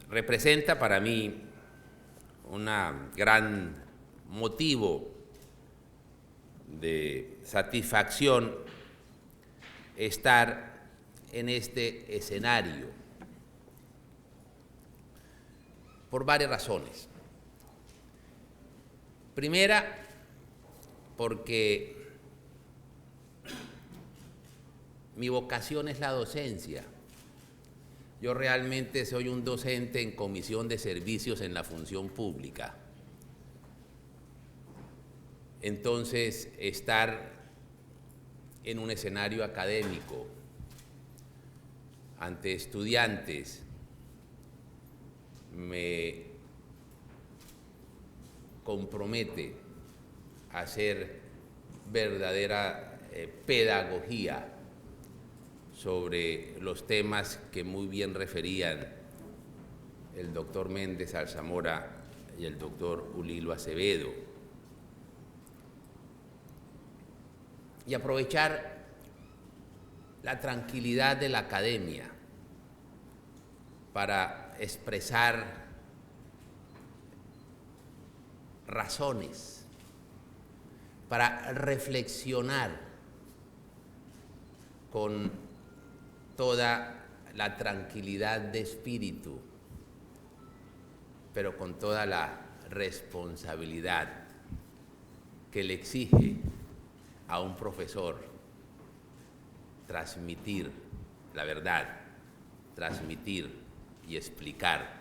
representa para mí un gran motivo de satisfacción estar en este escenario por varias razones. Primera, porque mi vocación es la docencia. Yo realmente soy un docente en comisión de servicios en la función pública. Entonces, estar en un escenario académico ante estudiantes me compromete a hacer verdadera pedagogía sobre los temas que muy bien referían el doctor Méndez Alzamora y el doctor Ulilo Acevedo. Y aprovechar la tranquilidad de la academia para expresar razones, para reflexionar con toda la tranquilidad de espíritu, pero con toda la responsabilidad que le exige a un profesor transmitir la verdad, transmitir y explicar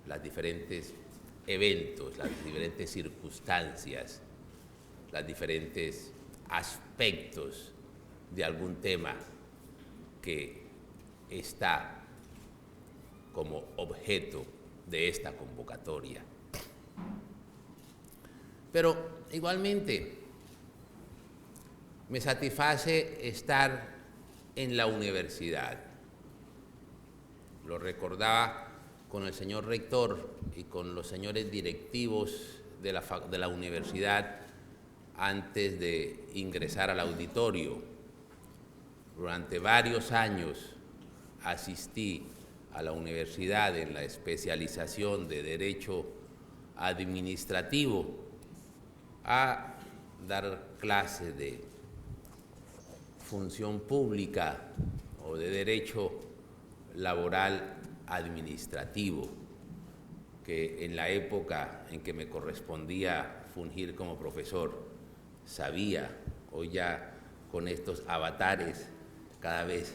los diferentes eventos, las diferentes circunstancias, los diferentes aspectos de algún tema que está como objeto de esta convocatoria. Pero igualmente me satisface estar en la universidad. Lo recordaba con el señor rector y con los señores directivos de la universidad antes de ingresar al auditorio. Durante varios años asistí a la universidad en la especialización de Derecho Administrativo a dar clases de función pública o de Derecho Laboral Administrativo, que en la época en que me correspondía fungir como profesor sabía. Hoy ya con estos avatares cada vez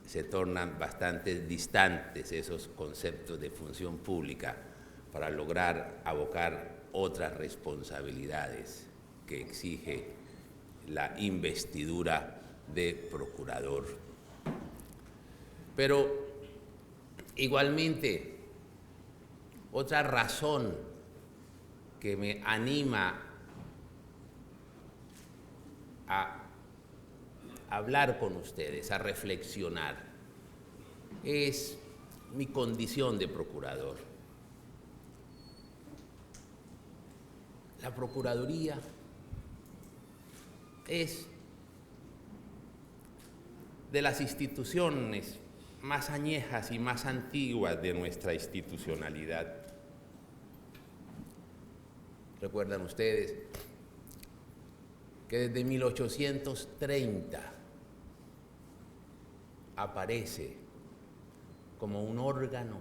se tornan bastante distantes esos conceptos de función pública para lograr abocar otras responsabilidades que exige la investidura de procurador. Pero igualmente, otra razón que me anima a hablar con ustedes, a reflexionar, es mi condición de procurador. La Procuraduría es de las instituciones más añejas y más antiguas de nuestra institucionalidad. ¿Recuerdan ustedes que desde 1830 aparece como un órgano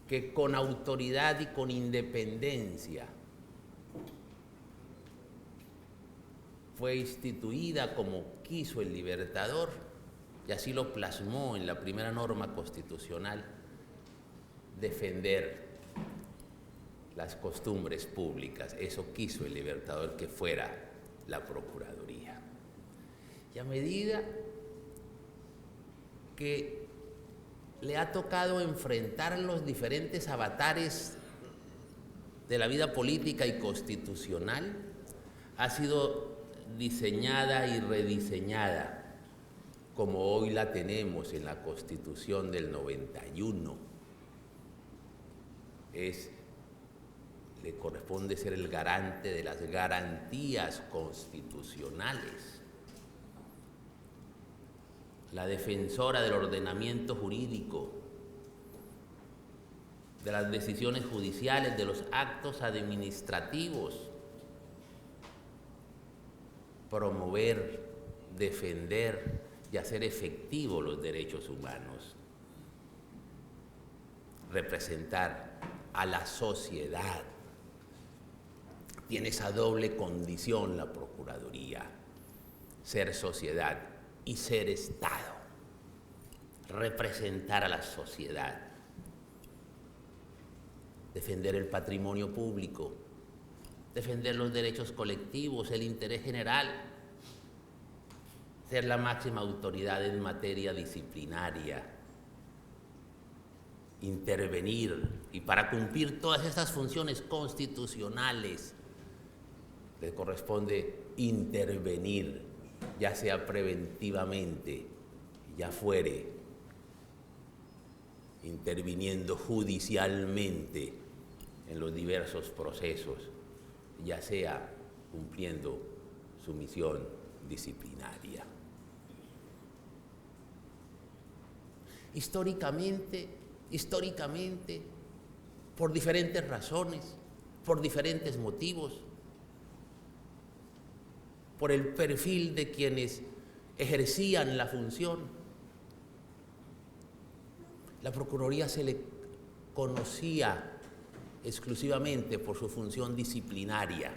que con autoridad y con independencia fue instituida como quiso el Libertador, y así lo plasmó en la primera norma constitucional: defender las costumbres públicas? Eso quiso el Libertador, que fuera la Procuraduría. Y a medida que le ha tocado enfrentar los diferentes avatares de la vida política y constitucional, ha sido diseñada y rediseñada como hoy la tenemos en la Constitución del 91. Le corresponde ser el garante de las garantías constitucionales. la defensora del ordenamiento jurídico, de las decisiones judiciales, de los actos administrativos, promover, defender y hacer efectivos los derechos humanos, representar a la sociedad. Tiene esa doble condición la Procuraduría, ser sociedad y ser Estado, representar a la sociedad, defender el patrimonio público, defender los derechos colectivos, el interés general, ser la máxima autoridad en materia disciplinaria, intervenir, y para cumplir todas estas funciones constitucionales le corresponde intervenir, ya sea preventivamente, ya fuere interviniendo judicialmente en los diversos procesos, ya sea cumpliendo su misión disciplinaria. Históricamente, por diferentes razones, por diferentes motivos, por el perfil de quienes ejercían la función, la Procuraduría se le conocía exclusivamente por su función disciplinaria.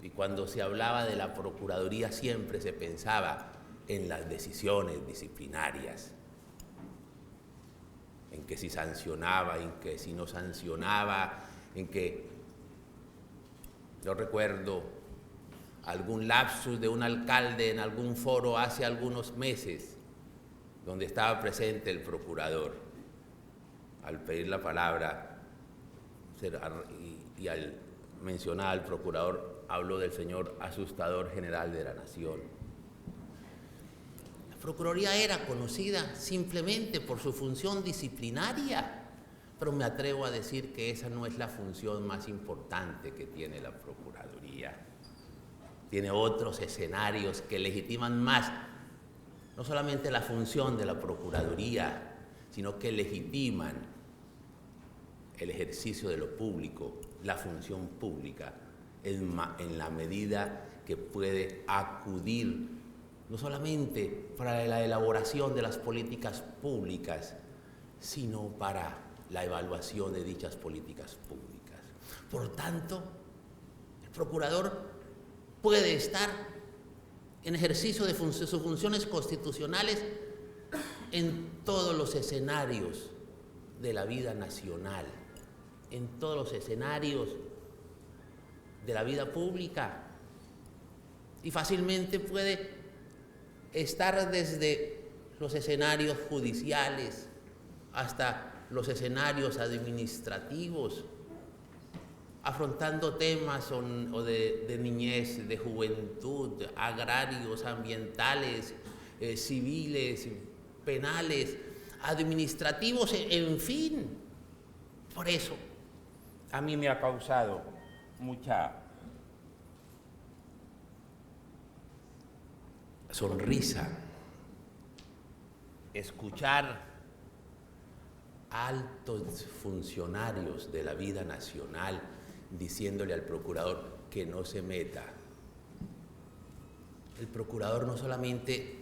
Y cuando se hablaba de la Procuraduría siempre se pensaba en las decisiones disciplinarias, en que si sancionaba, en que si no sancionaba, en que, yo recuerdo algún lapsus de un alcalde en algún foro hace algunos meses, donde estaba presente el procurador. Al pedir la palabra y al mencionar al procurador, habló del señor asustador general de la nación. La Procuraduría era conocida simplemente por su función disciplinaria, pero me atrevo a decir que esa no es la función más importante que tiene la Procuraduría. Tiene otros escenarios que legitiman más, no solamente la función de la Procuraduría, sino que legitiman el ejercicio de lo público, la función pública, en la medida que puede acudir no solamente para la elaboración de las políticas públicas, sino para la evaluación de dichas políticas públicas. Por tanto, el procurador puede estar en ejercicio de sus funciones constitucionales en todos los escenarios de la vida nacional, en todos los escenarios de la vida pública, y fácilmente puede estar desde los escenarios judiciales hasta los escenarios administrativos, afrontando temas de niñez, de juventud, agrarios, ambientales, civiles, penales, administrativos, en fin. Por eso, a mí me ha causado mucha sonrisa escuchar a altos funcionarios de la vida nacional diciéndole al procurador que no se meta. El procurador no solamente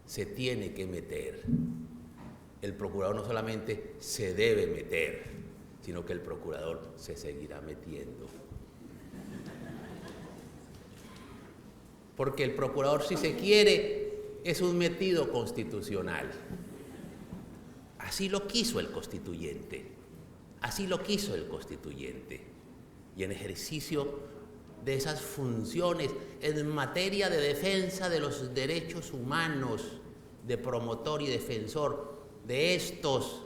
se tiene que meter, el procurador no solamente se debe meter, sino que el procurador se seguirá metiendo. Porque el procurador, si se quiere, es un metido constitucional. Así lo quiso el constituyente, así lo quiso el constituyente. Y en ejercicio de esas funciones en materia de defensa de los derechos humanos, de promotor y defensor de estos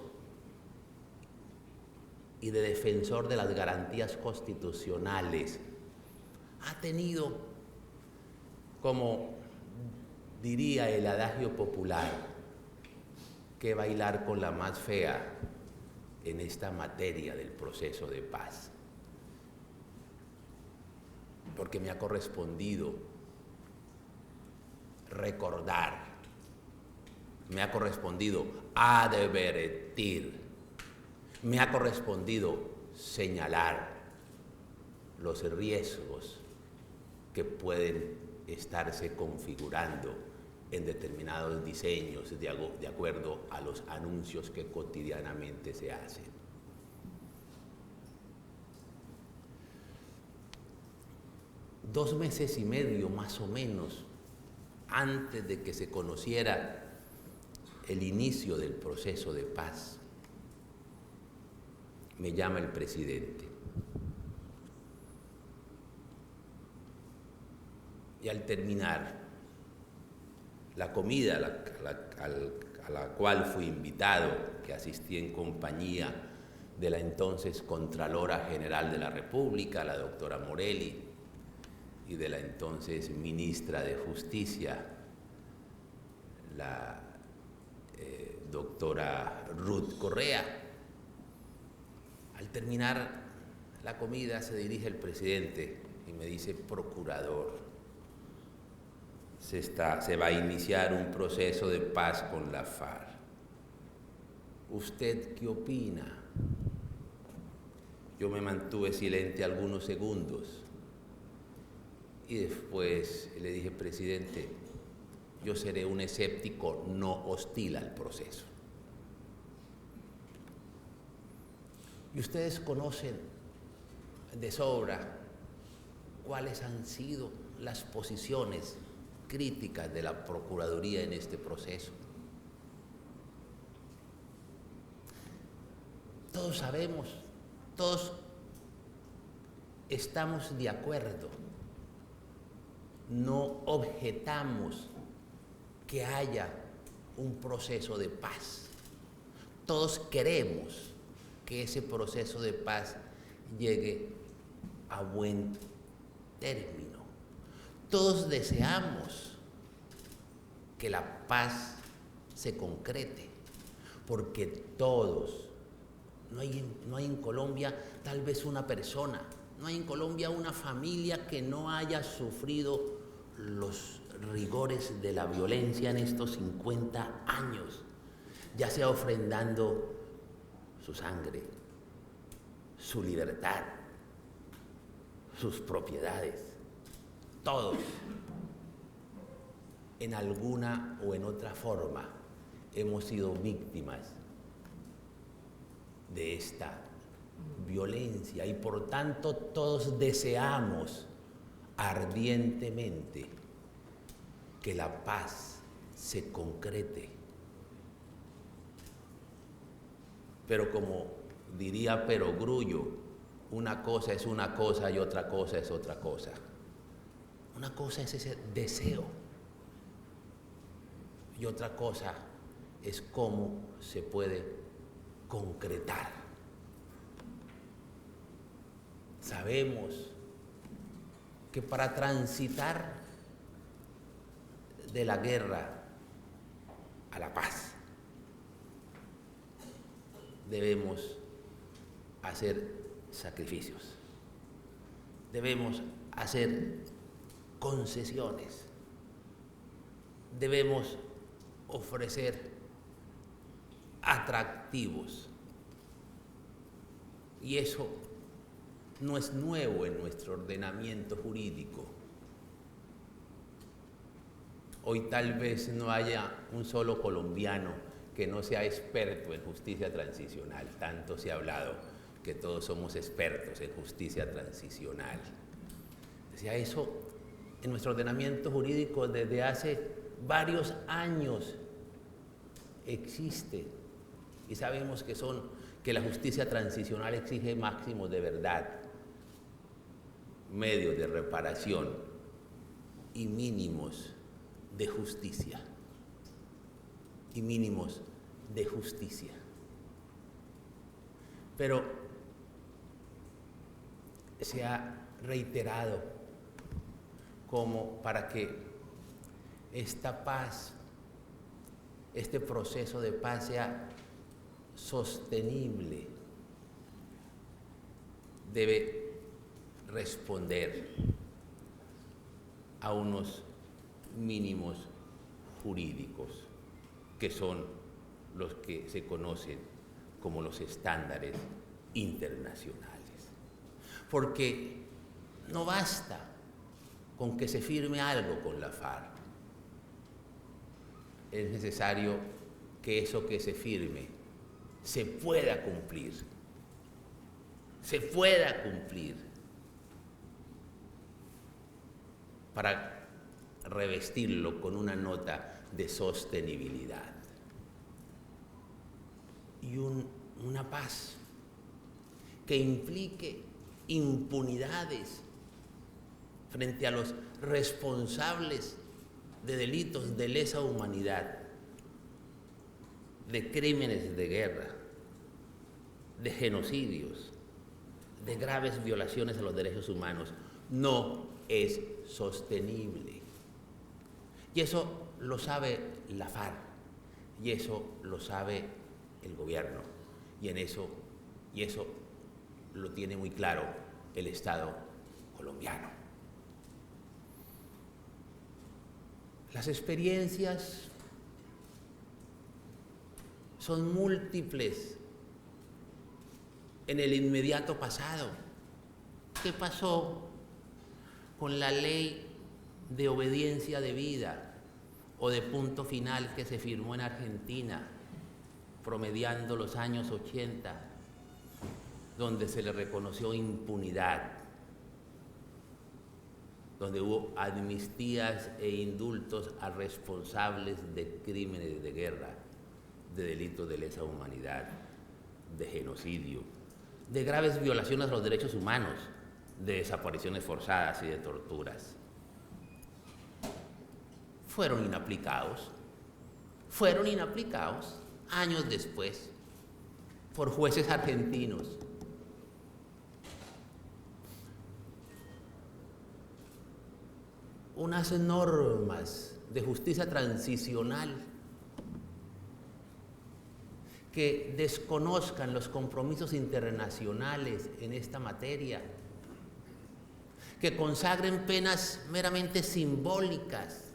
y de defensor de las garantías constitucionales, ha tenido, como diría el adagio popular, que bailar con la más fea en esta materia del proceso de paz. Porque me ha correspondido recordar me ha correspondido advertir, me ha correspondido señalar los riesgos que pueden estarse configurando en determinados diseños de acuerdo a los anuncios que cotidianamente se hacen. Dos meses y medio más o menos antes de que se conociera el inicio del proceso de paz, me llama el presidente. Y al terminar la comida a la cual fui invitado, que asistí en compañía de la entonces Contralora General de la República, la doctora Morelli, y de la entonces Ministra de Justicia, la doctora Ruth Correa. Al terminar la comida se dirige el presidente y me dice: procurador, se va a iniciar un proceso de paz con la FARC. ¿Usted qué opina? Yo me mantuve silente algunos segundos y después le dije: presidente, yo seré un escéptico no hostil al proceso. Y ustedes conocen de sobra cuáles han sido las posiciones críticas de la Procuraduría en este proceso. Todos sabemos, todos estamos de acuerdo, no objetamos que haya un proceso de paz. Todos queremos que ese proceso de paz llegue a buen término. Todos deseamos que la paz se concrete, porque todos, no hay en Colombia tal vez una persona, no hay en Colombia una familia que no haya sufrido los rigores de la violencia en estos 50 años, ya sea ofrendando su sangre, su libertad, sus propiedades. Todos, en alguna o en otra forma, hemos sido víctimas de esta violencia y por tanto todos deseamos ardientemente que la paz se concrete. Pero como diría Perogrullo, una cosa es una cosa y otra cosa es otra cosa. Una cosa es ese deseo y otra cosa es cómo se puede concretar. Sabemos que para transitar de la guerra a la paz debemos hacer sacrificios, debemos hacer concesiones, debemos ofrecer atractivos. Y eso no es nuevo en nuestro ordenamiento jurídico. Hoy tal vez no haya un solo colombiano que no sea experto en justicia transicional. Tanto se ha hablado que todos somos expertos en justicia transicional. Decía, eso en nuestro ordenamiento jurídico desde hace varios años existe, y sabemos que la justicia transicional exige máximos de verdad, medios de reparación y mínimos de justicia. Y mínimos de justicia. Pero se ha reiterado como para que esta paz, este proceso de paz sea sostenible, debe responder a unos mínimos jurídicos que son los que se conocen como los estándares internacionales. Porque no basta con que se firme algo con la FARC. Es necesario que eso que se firme se pueda cumplir. Se pueda cumplir para revestirlo con una nota de sostenibilidad y una paz que implique impunidades frente a los responsables de delitos de lesa humanidad, de crímenes de guerra, de genocidios, de graves violaciones a los derechos humanos. No es sostenible. Y eso lo sabe la FARC, y eso lo sabe el gobierno, y eso lo tiene muy claro el Estado colombiano. Las experiencias son múltiples en el inmediato pasado. ¿Qué pasó con la ley de obediencia debida o de punto final que se firmó en Argentina, promediando los años 80, donde se le reconoció impunidad, donde hubo amnistías e indultos a responsables de crímenes de guerra, de delitos de lesa humanidad, de genocidio, de graves violaciones a los derechos humanos, de desapariciones forzadas y de torturas? Fueron inaplicados años después por jueces argentinos. Unas normas de justicia transicional que desconozcan los compromisos internacionales en esta materia, que consagren penas meramente simbólicas,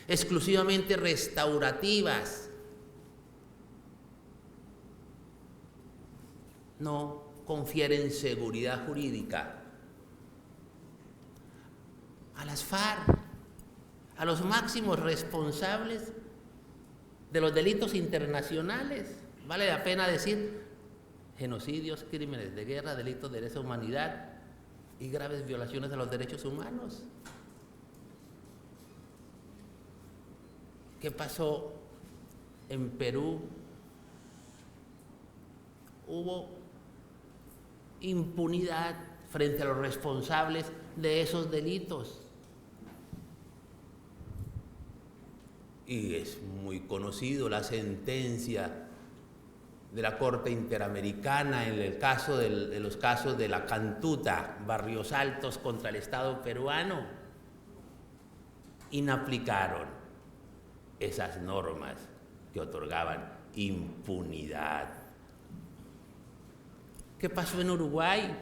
exclusivamente restaurativas, no confieren seguridad jurídica a las FARC, a los máximos responsables de los delitos internacionales. Vale la pena decir genocidios, crímenes de guerra, delitos de lesa humanidad y graves violaciones a los derechos humanos. ¿Qué pasó en Perú? Hubo impunidad frente a los responsables de esos delitos. Y es muy conocido la sentencia de la Corte Interamericana en el caso de los casos de la Cantuta, Barrios Altos contra el Estado peruano. Inaplicaron esas normas que otorgaban impunidad. ¿Qué pasó en Uruguay?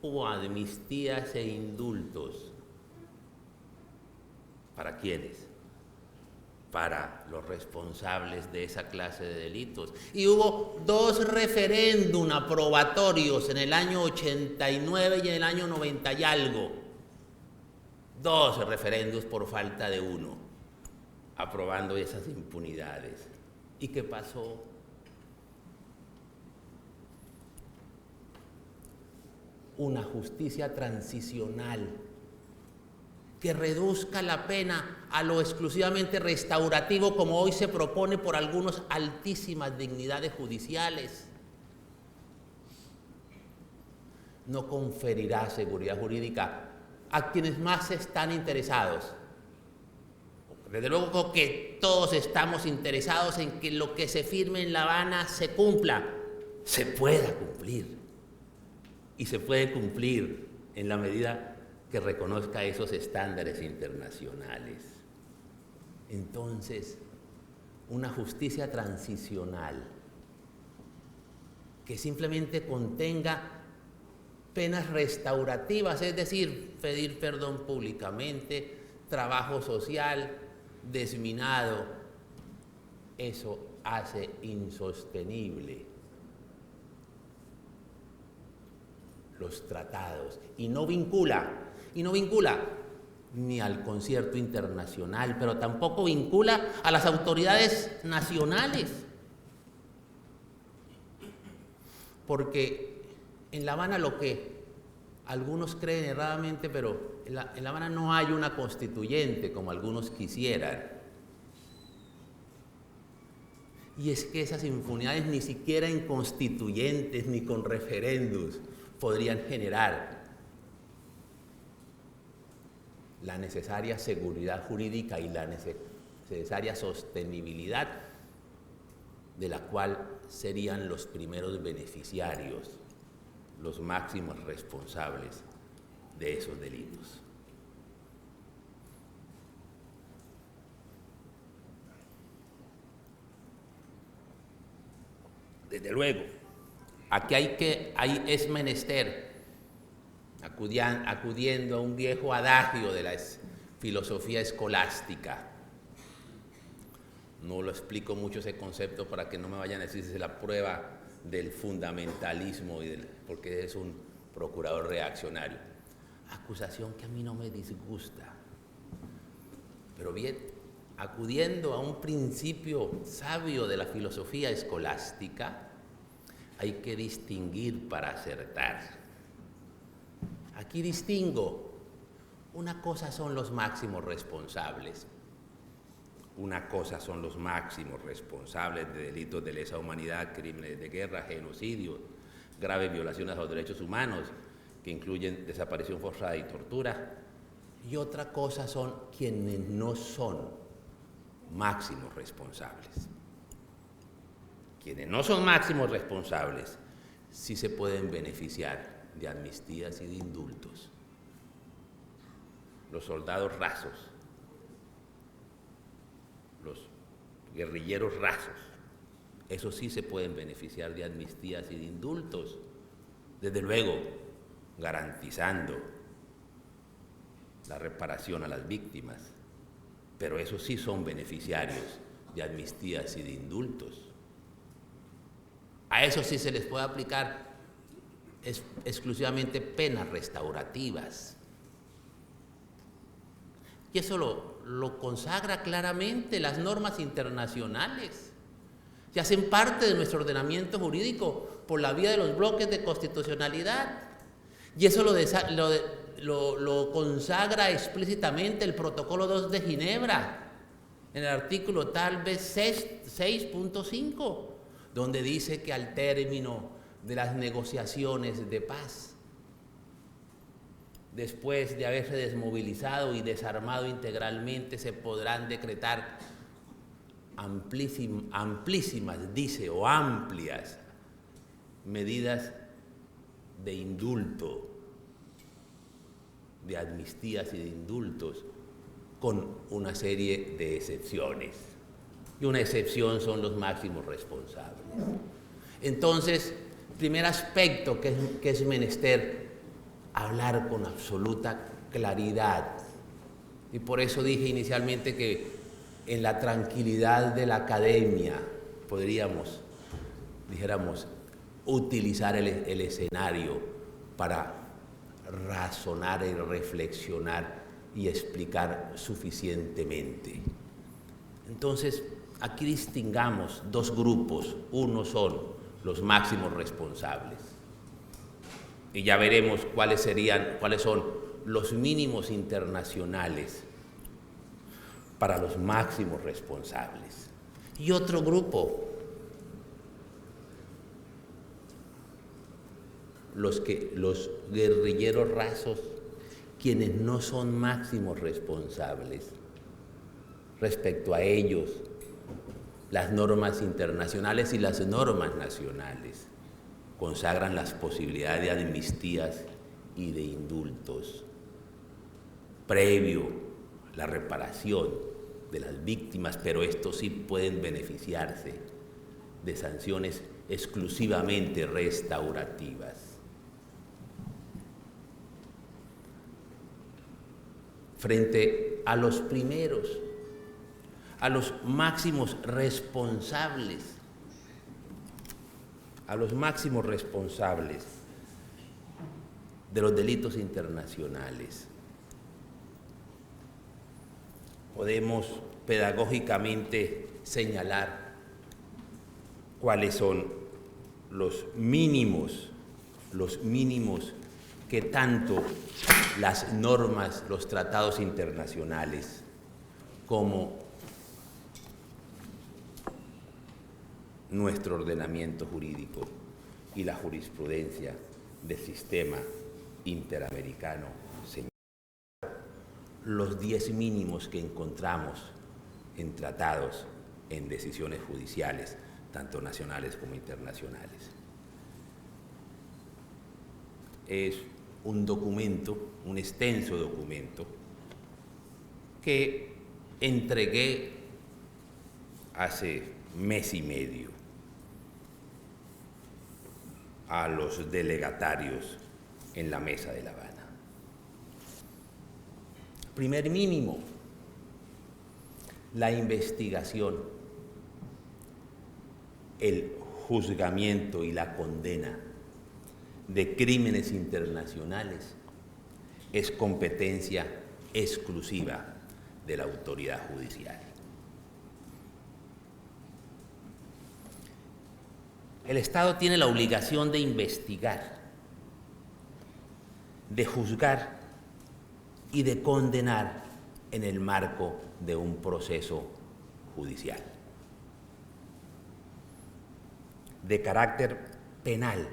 Hubo amnistías e indultos. ¿Para quiénes? Para los responsables de esa clase de delitos. Y hubo 2 referéndum aprobatorios en el año 89 y en el año 90 y algo. 2 referéndums por falta de uno, aprobando esas impunidades. ¿Y qué pasó? Una justicia transicional que reduzca la pena a lo exclusivamente restaurativo, como hoy se propone por algunos altísimas dignidades judiciales, no conferirá seguridad jurídica a quienes más están interesados. Desde luego que todos estamos interesados en que lo que se firme en La Habana se cumpla, se pueda cumplir, y se puede cumplir en la medida que reconozca esos estándares internacionales. Entonces, una justicia transicional que simplemente contenga penas restaurativas, es decir, pedir perdón públicamente, trabajo social, desminado, eso hace insostenible los tratados y no vincula ni al concierto internacional, pero tampoco vincula a las autoridades nacionales. Porque en La Habana, lo que algunos creen erradamente, pero en La Habana no hay una constituyente como algunos quisieran. Y es que esas impunidades ni siquiera en constituyentes ni con referendos podrían generar la necesaria seguridad jurídica y la necesaria sostenibilidad de la cual serían los primeros beneficiarios, los máximos responsables de esos delitos. Desde luego, aquí es menester, acudiendo a un viejo adagio de la filosofía escolástica. No lo explico mucho ese concepto para que no me vayan a decir si es la prueba del fundamentalismo, porque es un procurador reaccionario. Acusación que a mí no me disgusta. Pero bien, acudiendo a un principio sabio de la filosofía escolástica, hay que distinguir para acertar. Aquí distingo, una cosa son los máximos responsables. Una cosa son los máximos responsables de delitos de lesa humanidad, crímenes de guerra, genocidio, graves violaciones a los derechos humanos, que incluyen desaparición forzada y tortura. Y otra cosa son quienes no son máximos responsables. Quienes no son máximos responsables sí se pueden beneficiar de amnistías y de indultos. Los soldados rasos, los guerrilleros rasos, esos sí se pueden beneficiar de amnistías y de indultos, desde luego garantizando la reparación a las víctimas, pero esos sí son beneficiarios de amnistías y de indultos. A eso sí se les puede aplicar exclusivamente penas restaurativas. Y eso lo consagra claramente las normas internacionales, que hacen parte de nuestro ordenamiento jurídico por la vía de los bloques de constitucionalidad. Y eso lo consagra explícitamente el Protocolo 2 de Ginebra, en el artículo tal vez 6.5, donde dice que al término de las negociaciones de paz, después de haberse desmovilizado y desarmado integralmente, se podrán decretar amplísimas, dice, o amplias medidas de indulto, de amnistías y de indultos, con una serie de excepciones. Y una excepción son los máximos responsables. Entonces, primer aspecto que es menester hablar con absoluta claridad. Y por eso dije inicialmente que en la tranquilidad de la academia dijéramos, utilizar el escenario para razonar y reflexionar y explicar suficientemente. Entonces, aquí distingamos dos grupos. Uno son los máximos responsables. Y ya veremos cuáles son los mínimos internacionales para los máximos responsables. Y otro grupo, los guerrilleros rasos, quienes no son máximos responsables. Respecto a ellos, las normas internacionales y las normas nacionales consagran las posibilidades de amnistías y de indultos previo a la reparación de las víctimas, pero estos sí pueden beneficiarse de sanciones exclusivamente restaurativas. Frente a los primeros, a los máximos responsables, de los delitos internacionales. Podemos pedagógicamente señalar cuáles son los mínimos que tanto las normas, los tratados internacionales, como nuestro ordenamiento jurídico y la jurisprudencia del sistema interamericano señalan. Los 10 mínimos que encontramos en tratados, en decisiones judiciales, tanto nacionales como internacionales. Es un documento, un extenso documento, que entregué hace mes y medio a los delegatarios en la Mesa de La Habana. Primer mínimo, la investigación, el juzgamiento y la condena de crímenes internacionales es competencia exclusiva de la autoridad judicial. El Estado tiene la obligación de investigar, de juzgar y de condenar en el marco de un proceso judicial. De carácter penal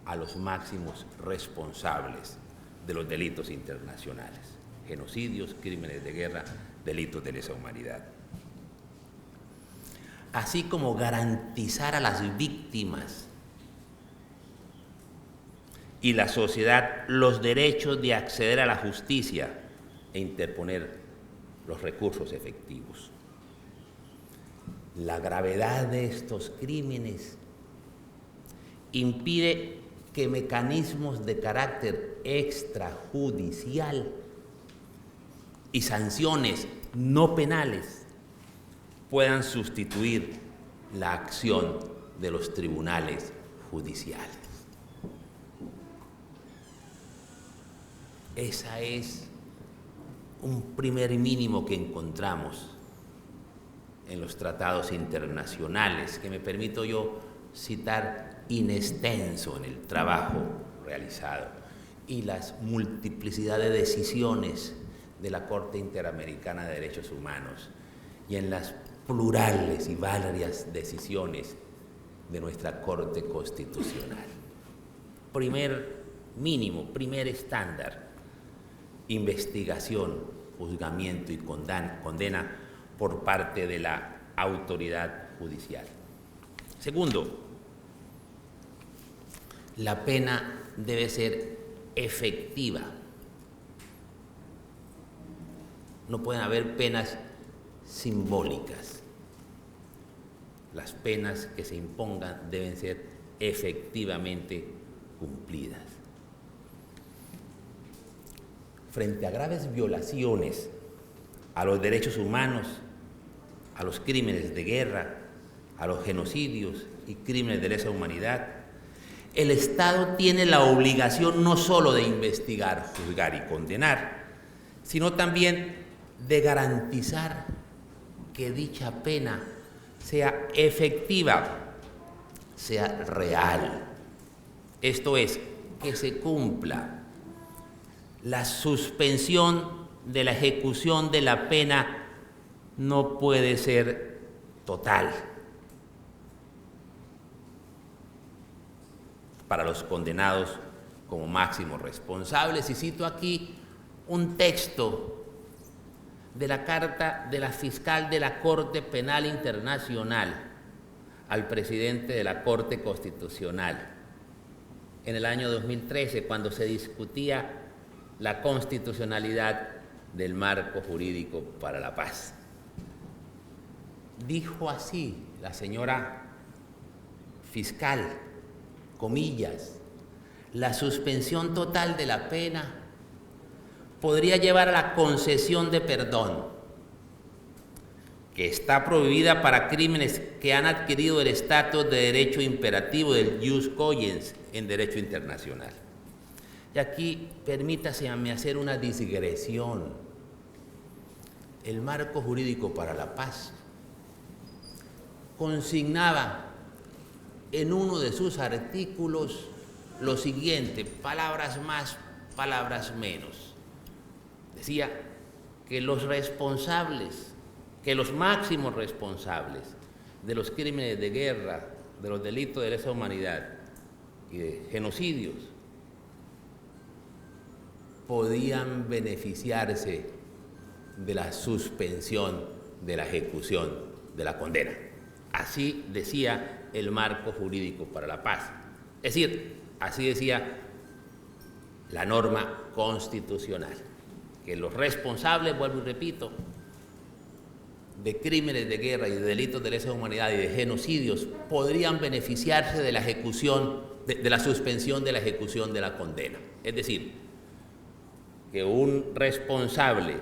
a los máximos responsables de los delitos internacionales, genocidios, crímenes de guerra, delitos de lesa humanidad. Así como garantizar a las víctimas y la sociedad los derechos de acceder a la justicia e interponer los recursos efectivos. La gravedad de estos crímenes impide que mecanismos de carácter extrajudicial y sanciones no penales puedan sustituir la acción de los tribunales judiciales. Esa es un primer mínimo que encontramos en los tratados internacionales, que me permito yo citar in extenso en el trabajo realizado, y las multiplicidad de decisiones de la Corte Interamericana de Derechos Humanos y en las plurales y varias decisiones de nuestra Corte Constitucional. Primer mínimo, primer estándar: investigación, juzgamiento y condena por parte de la autoridad judicial. Segundo, la pena debe ser efectiva. No pueden haber penas simbólicas. Las penas que se impongan deben ser efectivamente cumplidas. Frente a graves violaciones a los derechos humanos, a los crímenes de guerra, a los genocidios y crímenes de lesa humanidad, el Estado tiene la obligación no solo de investigar, juzgar y condenar, sino también de garantizar que dicha pena sea efectiva, sea real. Esto es, que se cumpla. La suspensión de la ejecución de la pena no puede ser total. Para los condenados como máximos responsables, y cito aquí un texto de la carta de la fiscal de la Corte Penal Internacional al presidente de la Corte Constitucional en el año 2013, cuando se discutía la constitucionalidad del marco jurídico para la paz. Dijo así la señora fiscal, comillas: la suspensión total de la pena podría llevar a la concesión de perdón, que está prohibida para crímenes que han adquirido el estatus de derecho imperativo del jus cogens en derecho internacional. Y aquí permítaseme hacer una digresión. El marco jurídico para la paz consignaba en uno de sus artículos lo siguiente, palabras más, palabras menos. Decía que los responsables, que los máximos responsables de los crímenes de guerra, de los delitos de lesa humanidad y de genocidios, podían beneficiarse de la suspensión de la ejecución de la condena. Así decía el marco jurídico para la paz. Es decir, así decía la norma constitucional, que los responsables, vuelvo y repito, de crímenes de guerra y de delitos de lesa humanidad y de genocidios podrían beneficiarse de la ejecución, de la suspensión de la ejecución de la condena. Es decir, que un responsable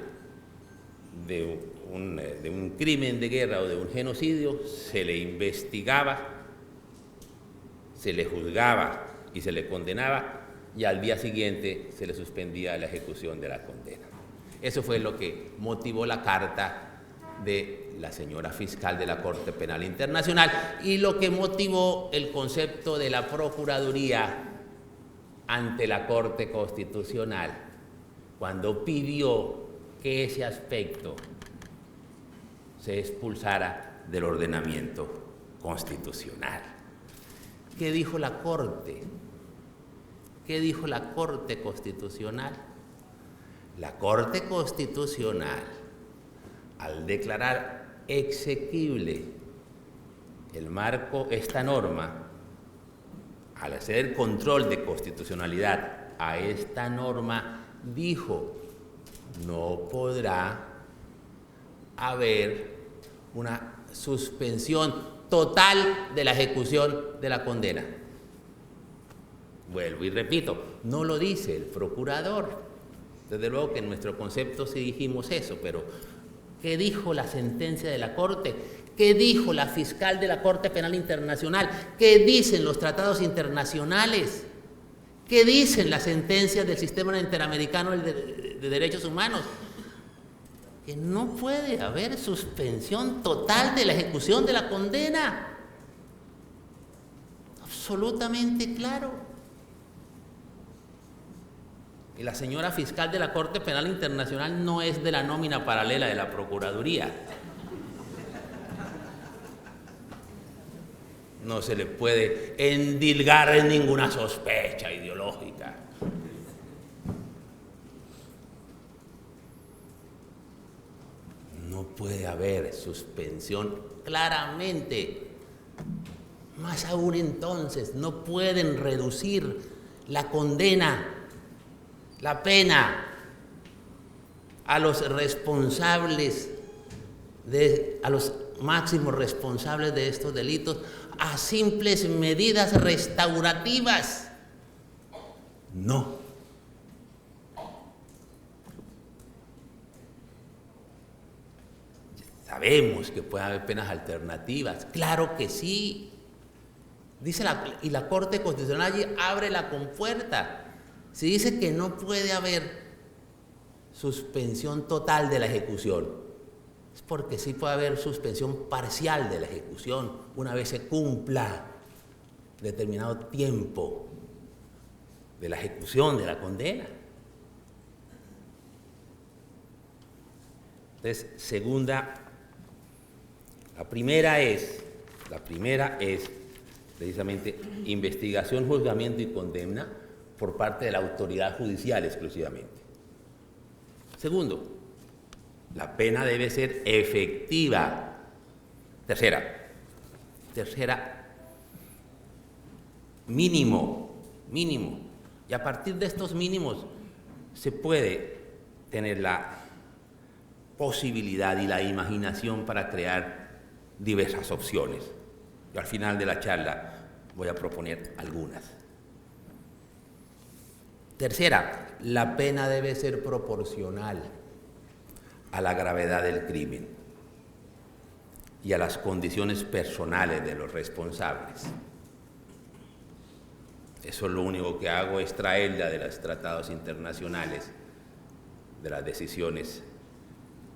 de un crimen de guerra o de un genocidio se le investigaba, se le juzgaba y se le condenaba, y al día siguiente se le suspendía la ejecución de la condena. Eso fue lo que motivó la carta de la señora fiscal de la Corte Penal Internacional y lo que motivó el concepto de la Procuraduría ante la Corte Constitucional cuando pidió que ese aspecto se expulsara del ordenamiento constitucional. ¿Qué dijo la Corte? ¿Qué dijo la Corte Constitucional? La Corte Constitucional, al declarar exequible el marco, esta norma, al hacer el control de constitucionalidad a esta norma, dijo: no podrá haber una suspensión total de la ejecución de la condena. Vuelvo y repito, no lo dice el procurador. Desde luego que en nuestro concepto sí dijimos eso, pero ¿qué dijo la sentencia de la Corte? ¿Qué dijo la fiscal de la Corte Penal Internacional? ¿Qué dicen los tratados internacionales? ¿Qué dicen las sentencias del Sistema Interamericano de Derechos Humanos? Que no puede haber suspensión total de la ejecución de la condena. Absolutamente claro. Y la señora fiscal de la Corte Penal Internacional no es de la nómina paralela de la Procuraduría. No se le puede endilgar en ninguna sospecha ideológica. No puede haber suspensión claramente. Más aún entonces, no pueden reducir la condena, la pena, a los responsables, a los máximos responsables de estos delitos, a simples medidas restaurativas. No. Sabemos que puede haber penas alternativas, claro que sí. Dice y la Corte Constitucional allí abre la compuerta. Si dice que no puede haber suspensión total de la ejecución, es porque sí puede haber suspensión parcial de la ejecución una vez se cumpla determinado tiempo de la ejecución de la condena. Entonces, la primera es precisamente investigación, juzgamiento y condena por parte de la autoridad judicial exclusivamente. Segundo, la pena debe ser efectiva. Tercera, mínimo. Y a partir de estos mínimos se puede tener la posibilidad y la imaginación para crear diversas opciones. Yo al final de la charla voy a proponer algunas. Tercera, la pena debe ser proporcional a la gravedad del crimen. y a las condiciones personales de los responsables. Eso lo único que hago es traerla de los tratados internacionales, de las decisiones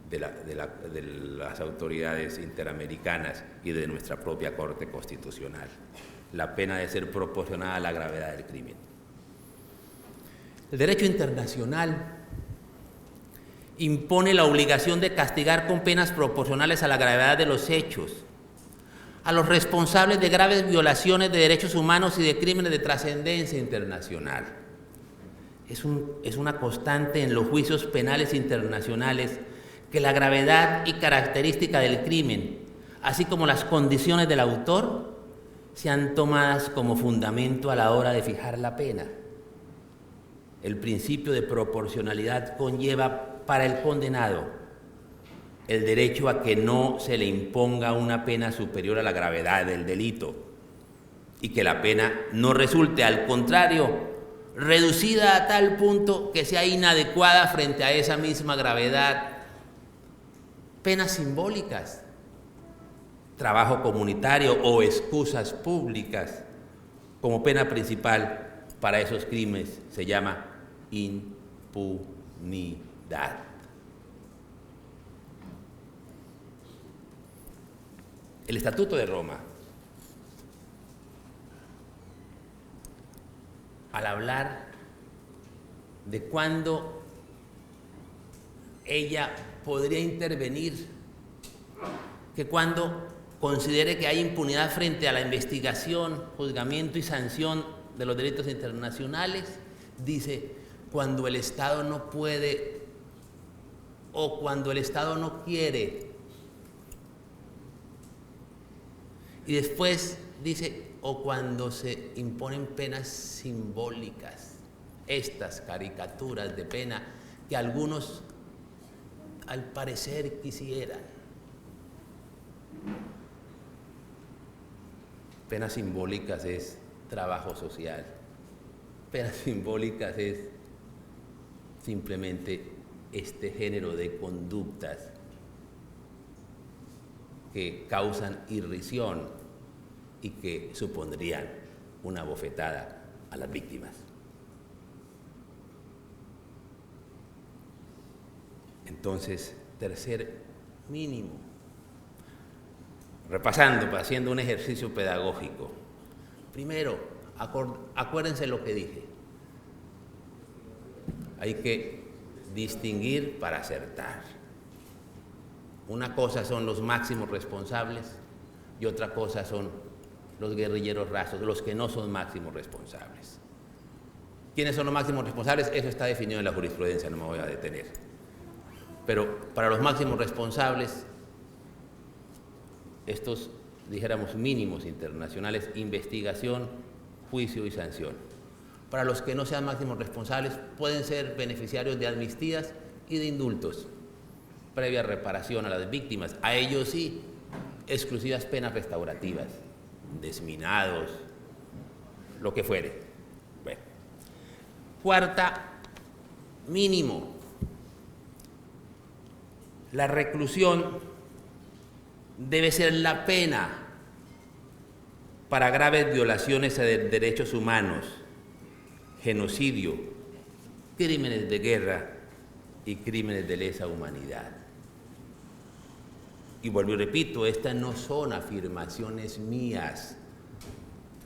de las autoridades interamericanas y de nuestra propia Corte Constitucional. La pena debe ser proporcionada a la gravedad del crimen. El derecho internacional impone la obligación de castigar con penas proporcionales a la gravedad de los hechos a los responsables de graves violaciones de derechos humanos y de crímenes de trascendencia internacional. Es una constante en los juicios penales internacionales que la gravedad y característica del crimen, así como las condiciones del autor, sean tomadas como fundamento a la hora de fijar la pena. El principio de proporcionalidad conlleva para el condenado el derecho a que no se le imponga una pena superior a la gravedad del delito y que la pena no resulte, al contrario, reducida a tal punto que sea inadecuada frente a esa misma gravedad. Penas simbólicas, trabajo comunitario o excusas públicas como pena principal para esos crímenes se llama impunidad. El Estatuto de Roma, al hablar de cuándo ella podría intervenir, que cuando considere que hay impunidad frente a la investigación, juzgamiento y sanción de los delitos internacionales, dice cuando el Estado no puede o cuando el Estado no quiere. Y después dice, o cuando se imponen penas simbólicas, estas caricaturas de pena que algunos al parecer quisieran. Penas simbólicas es trabajo social. Penas simbólicas es simplemente este género de conductas que causan irrisión y que supondrían una bofetada a las víctimas. Entonces, tercer mínimo, repasando, haciendo un ejercicio pedagógico. Primero, acuérdense lo que dije. Hay que distinguir para acertar. Una cosa son los máximos responsables y otra cosa son los guerrilleros rasos, los que no son máximos responsables. ¿Quiénes son los máximos responsables? Eso está definido en la jurisprudencia, no me voy a detener. Pero para los máximos responsables, estos, dijéramos, mínimos internacionales, investigación, juicio y sanción. Para los que no sean máximos responsables, pueden ser beneficiarios de amnistías y de indultos, previa reparación a las víctimas. A ellos sí, exclusivas penas restaurativas, desminados, lo que fuere. Bueno. Cuarta, mínimo. La reclusión debe ser la pena para graves violaciones de derechos humanos, genocidio, crímenes de guerra y crímenes de lesa humanidad. Y vuelvo y repito, estas no son afirmaciones mías,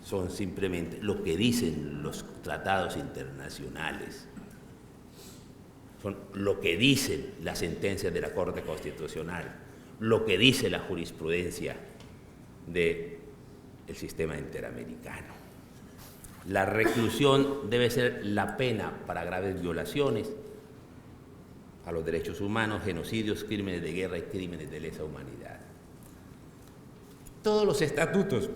son simplemente lo que dicen los tratados internacionales, son lo que dicen las sentencias de la Corte Constitucional, lo que dice la jurisprudencia del sistema interamericano. La reclusión debe ser la pena para graves violaciones a los derechos humanos, genocidios, crímenes de guerra y crímenes de lesa humanidad. Todos los estatutos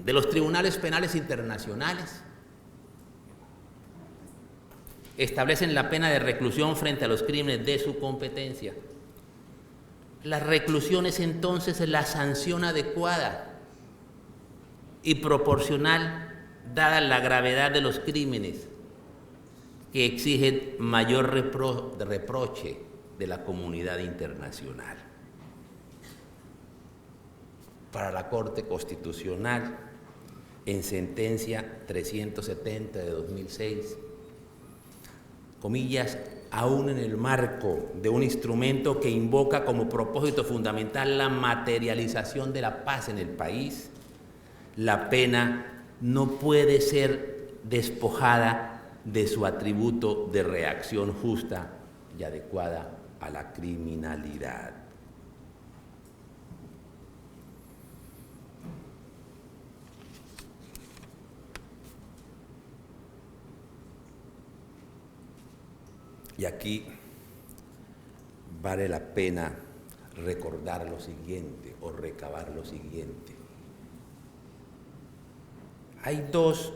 de los tribunales penales internacionales establecen la pena de reclusión frente a los crímenes de su competencia. La reclusión es entonces la sanción adecuada y proporcional dada la gravedad de los crímenes que exigen mayor reproche de la comunidad internacional. para la Corte Constitucional en sentencia 370 de 2006, comillas, aún en el marco de un instrumento que invoca como propósito fundamental la materialización de la paz en el país, la pena no puede ser despojada de su atributo de reacción justa y adecuada a la criminalidad. Y aquí vale la pena recordar lo siguiente o recabar lo siguiente. Hay dos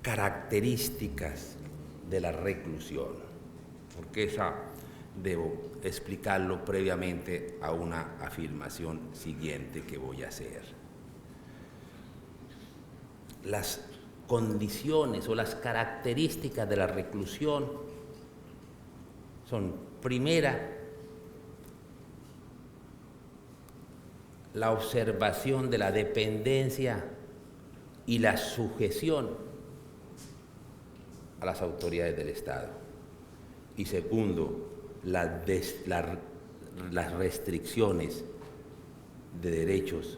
características de la reclusión, porque esa debo explicarlo previamente a una afirmación siguiente que voy a hacer. Las condiciones o las características de la reclusión son, primera, la observación de la dependencia y la sujeción a las autoridades del Estado. Y segundo, las restricciones de derechos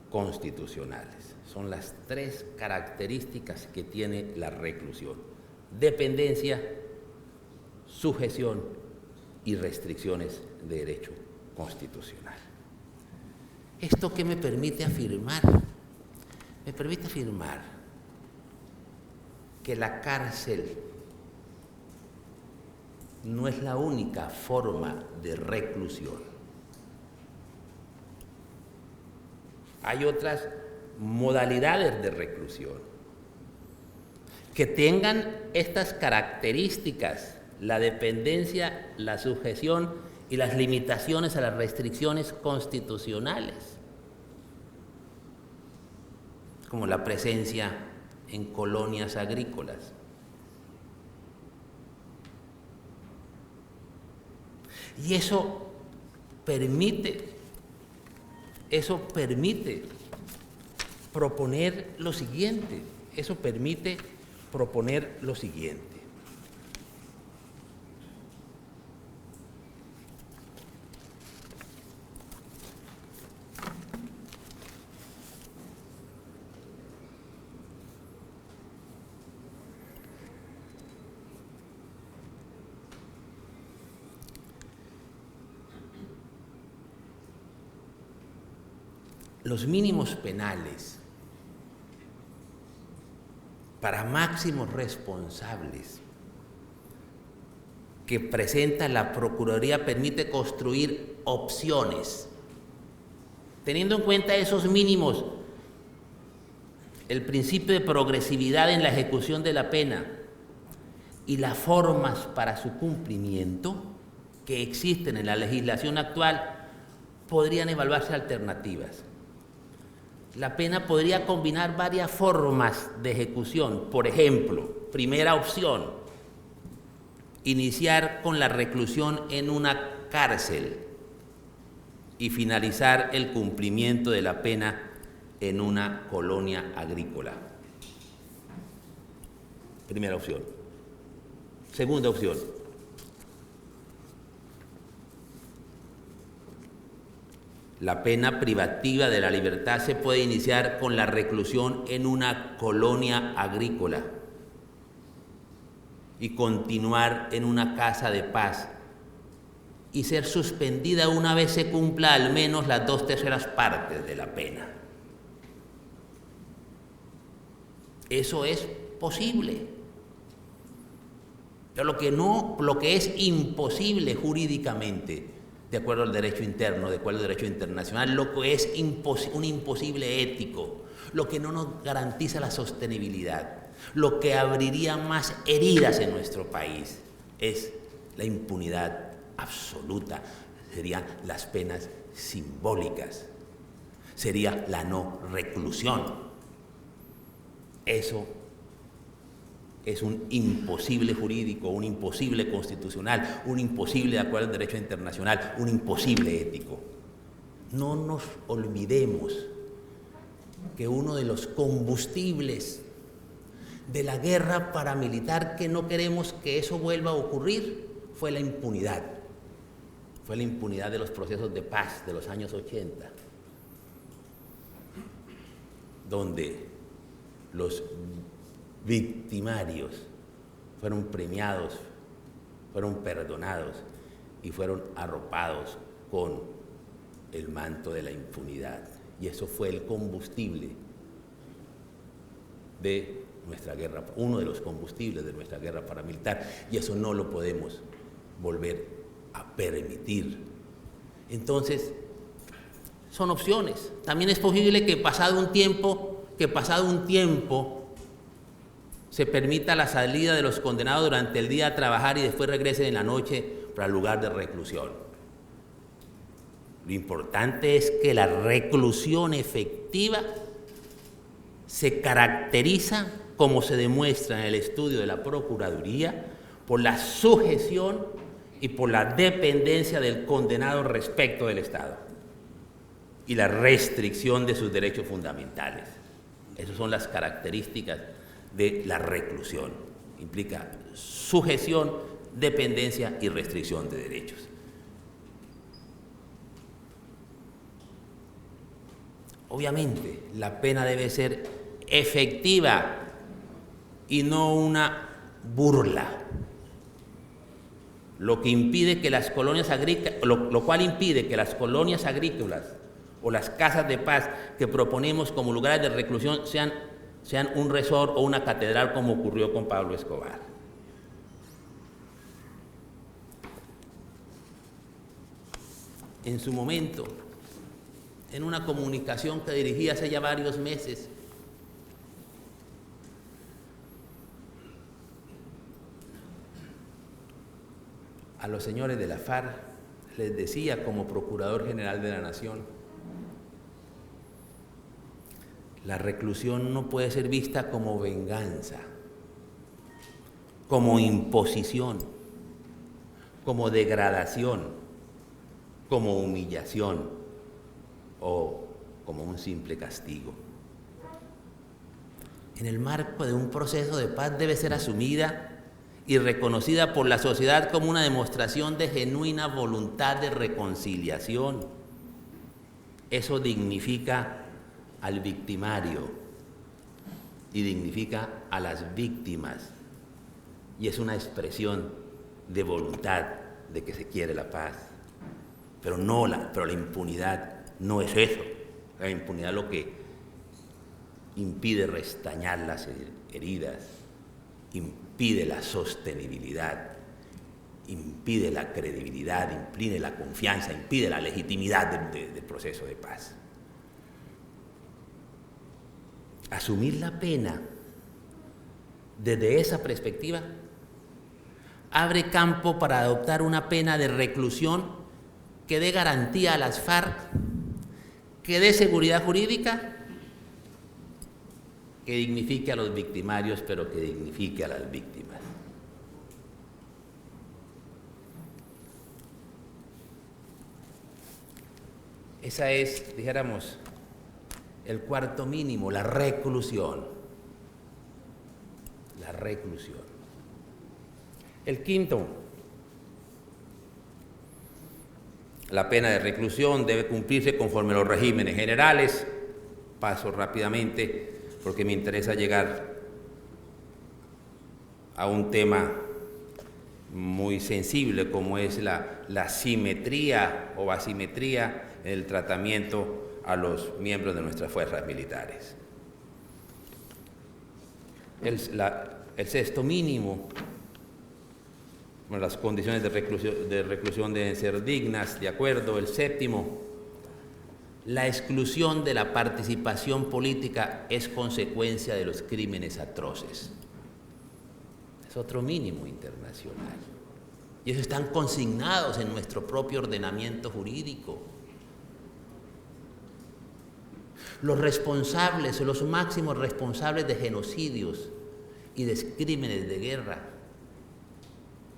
constitucionales. Son las tres características que tiene la reclusión: dependencia, sujeción y restricciones de derecho constitucional. ¿Esto qué me permite afirmar? Me permite afirmar que la cárcel no es la única forma de reclusión. Hay otras modalidades de reclusión que tengan estas características: la dependencia, la sujeción y las limitaciones a las restricciones constitucionales, como la presencia en colonias agrícolas. Y eso permite proponer lo siguiente, los mínimos penales para máximos responsables que presenta la Procuraduría permite construir opciones. Teniendo en cuenta esos mínimos, el principio de progresividad en la ejecución de la pena y las formas para su cumplimiento que existen en la legislación actual, podrían evaluarse alternativas. La pena podría combinar varias formas de ejecución. Por ejemplo, primera opción, iniciar con la reclusión en una cárcel y finalizar el cumplimiento de la pena en una colonia agrícola. Primera opción. Segunda opción, la pena privativa de la libertad se puede iniciar con la reclusión en una colonia agrícola y continuar en una casa de paz y ser suspendida una vez se cumpla al menos las 2/3 partes de la pena. Eso es posible. Pero lo que es imposible jurídicamente, de acuerdo al derecho interno, de acuerdo al derecho internacional, lo que es un imposible ético, lo que no nos garantiza la sostenibilidad, lo que abriría más heridas en nuestro país, es la impunidad absoluta, serían las penas simbólicas, sería la no reclusión. Eso es un imposible jurídico, un imposible constitucional, un imposible de acuerdo al derecho internacional, un imposible ético. no nos olvidemos que uno de los combustibles de la guerra paramilitar, que no queremos que eso vuelva a ocurrir, fue la impunidad. Fue la impunidad de los procesos de paz de los años 80, donde los victimarios fueron premiados, fueron perdonados y fueron arropados con el manto de la impunidad. Y eso fue el combustible de nuestra guerra, uno de los combustibles de nuestra guerra paramilitar, y eso no lo podemos volver a permitir. Entonces, son opciones. También es posible que pasado un tiempo, se permita la salida de los condenados durante el día a trabajar y después regresen en la noche para el lugar de reclusión. Lo importante es que la reclusión efectiva se caracteriza, como se demuestra en el estudio de la Procuraduría, por la sujeción y por la dependencia del condenado respecto del Estado y la restricción de sus derechos fundamentales. Esas son las características de la reclusión. Implica sujeción, dependencia y restricción de derechos. Obviamente, la pena debe ser efectiva y no una burla. Lo cual impide que las colonias agrícolas o las casas de paz que proponemos como lugares de reclusión sean un resort o una catedral, como ocurrió con Pablo Escobar. En su momento, en una comunicación que dirigí hace ya varios meses, a los señores de la FARC les decía, como Procurador General de la Nación, la reclusión no puede ser vista como venganza, como imposición, como degradación, como humillación o como un simple castigo. En el marco de un proceso de paz debe ser asumida y reconocida por la sociedad como una demostración de genuina voluntad de reconciliación. Eso dignifica al victimario y dignifica a las víctimas, y es una expresión de voluntad de que se quiere la paz. Pero la impunidad no es eso. La impunidad lo que impide restañar las heridas, impide la sostenibilidad, impide la credibilidad, impide la confianza, impide la legitimidad del proceso de paz. Asumir la pena desde esa perspectiva abre campo para adoptar una pena de reclusión que dé garantía a las FARC, que dé seguridad jurídica, que dignifique a los victimarios, pero que dignifique a las víctimas. Esa es, dijéramos, el cuarto mínimo, la reclusión. La reclusión. El quinto, la pena de reclusión debe cumplirse conforme a los regímenes generales. Paso rápidamente porque me interesa llegar a un tema muy sensible como es la simetría o asimetría en el tratamiento a los miembros de nuestras fuerzas militares. El sexto mínimo, bueno, las condiciones de reclusión deben ser dignas, de acuerdo. El séptimo, la exclusión de la participación política es consecuencia de los crímenes atroces. Es otro mínimo internacional. Y eso están consignados en nuestro propio ordenamiento jurídico. Los responsables o los máximos responsables de genocidios y de crímenes de guerra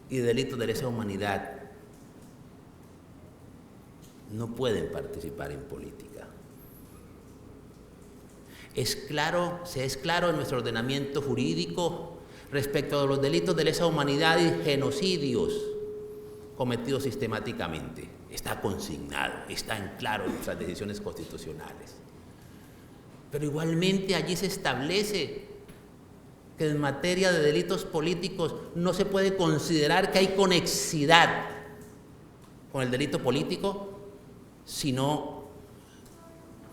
y de delitos de lesa humanidad no pueden participar en política. Se es claro en nuestro ordenamiento jurídico respecto a los delitos de lesa humanidad y genocidios cometidos sistemáticamente. Está consignado, está en claro en nuestras decisiones constitucionales. Pero igualmente allí se establece que en materia de delitos políticos no se puede considerar que hay conexidad con el delito político, sino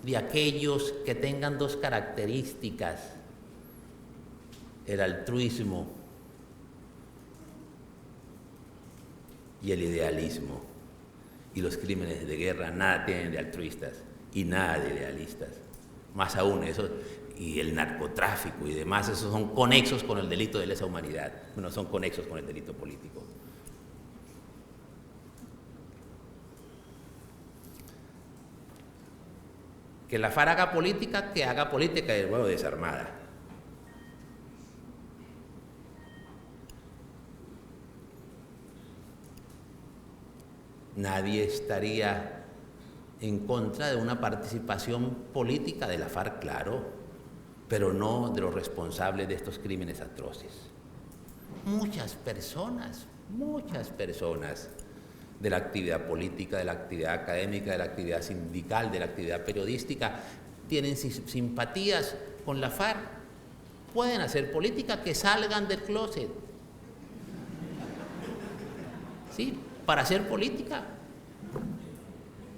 de aquellos que tengan dos características: el altruismo y el idealismo. Y los crímenes de guerra nada tienen de altruistas y nada de idealistas. Más aún eso, y el narcotráfico y demás, esos son conexos con el delito de lesa humanidad, no son conexos con el delito político. Que la FARC haga política, que haga política y luego desarmada. Nadie estaría en contra de una participación política de la FARC, claro, pero no de los responsables de estos crímenes atroces. Muchas personas de la actividad política, de la actividad académica, de la actividad sindical, de la actividad periodística, tienen simpatías con la FARC. Pueden hacer política, que salgan del closet. ¿Sí? Para hacer política.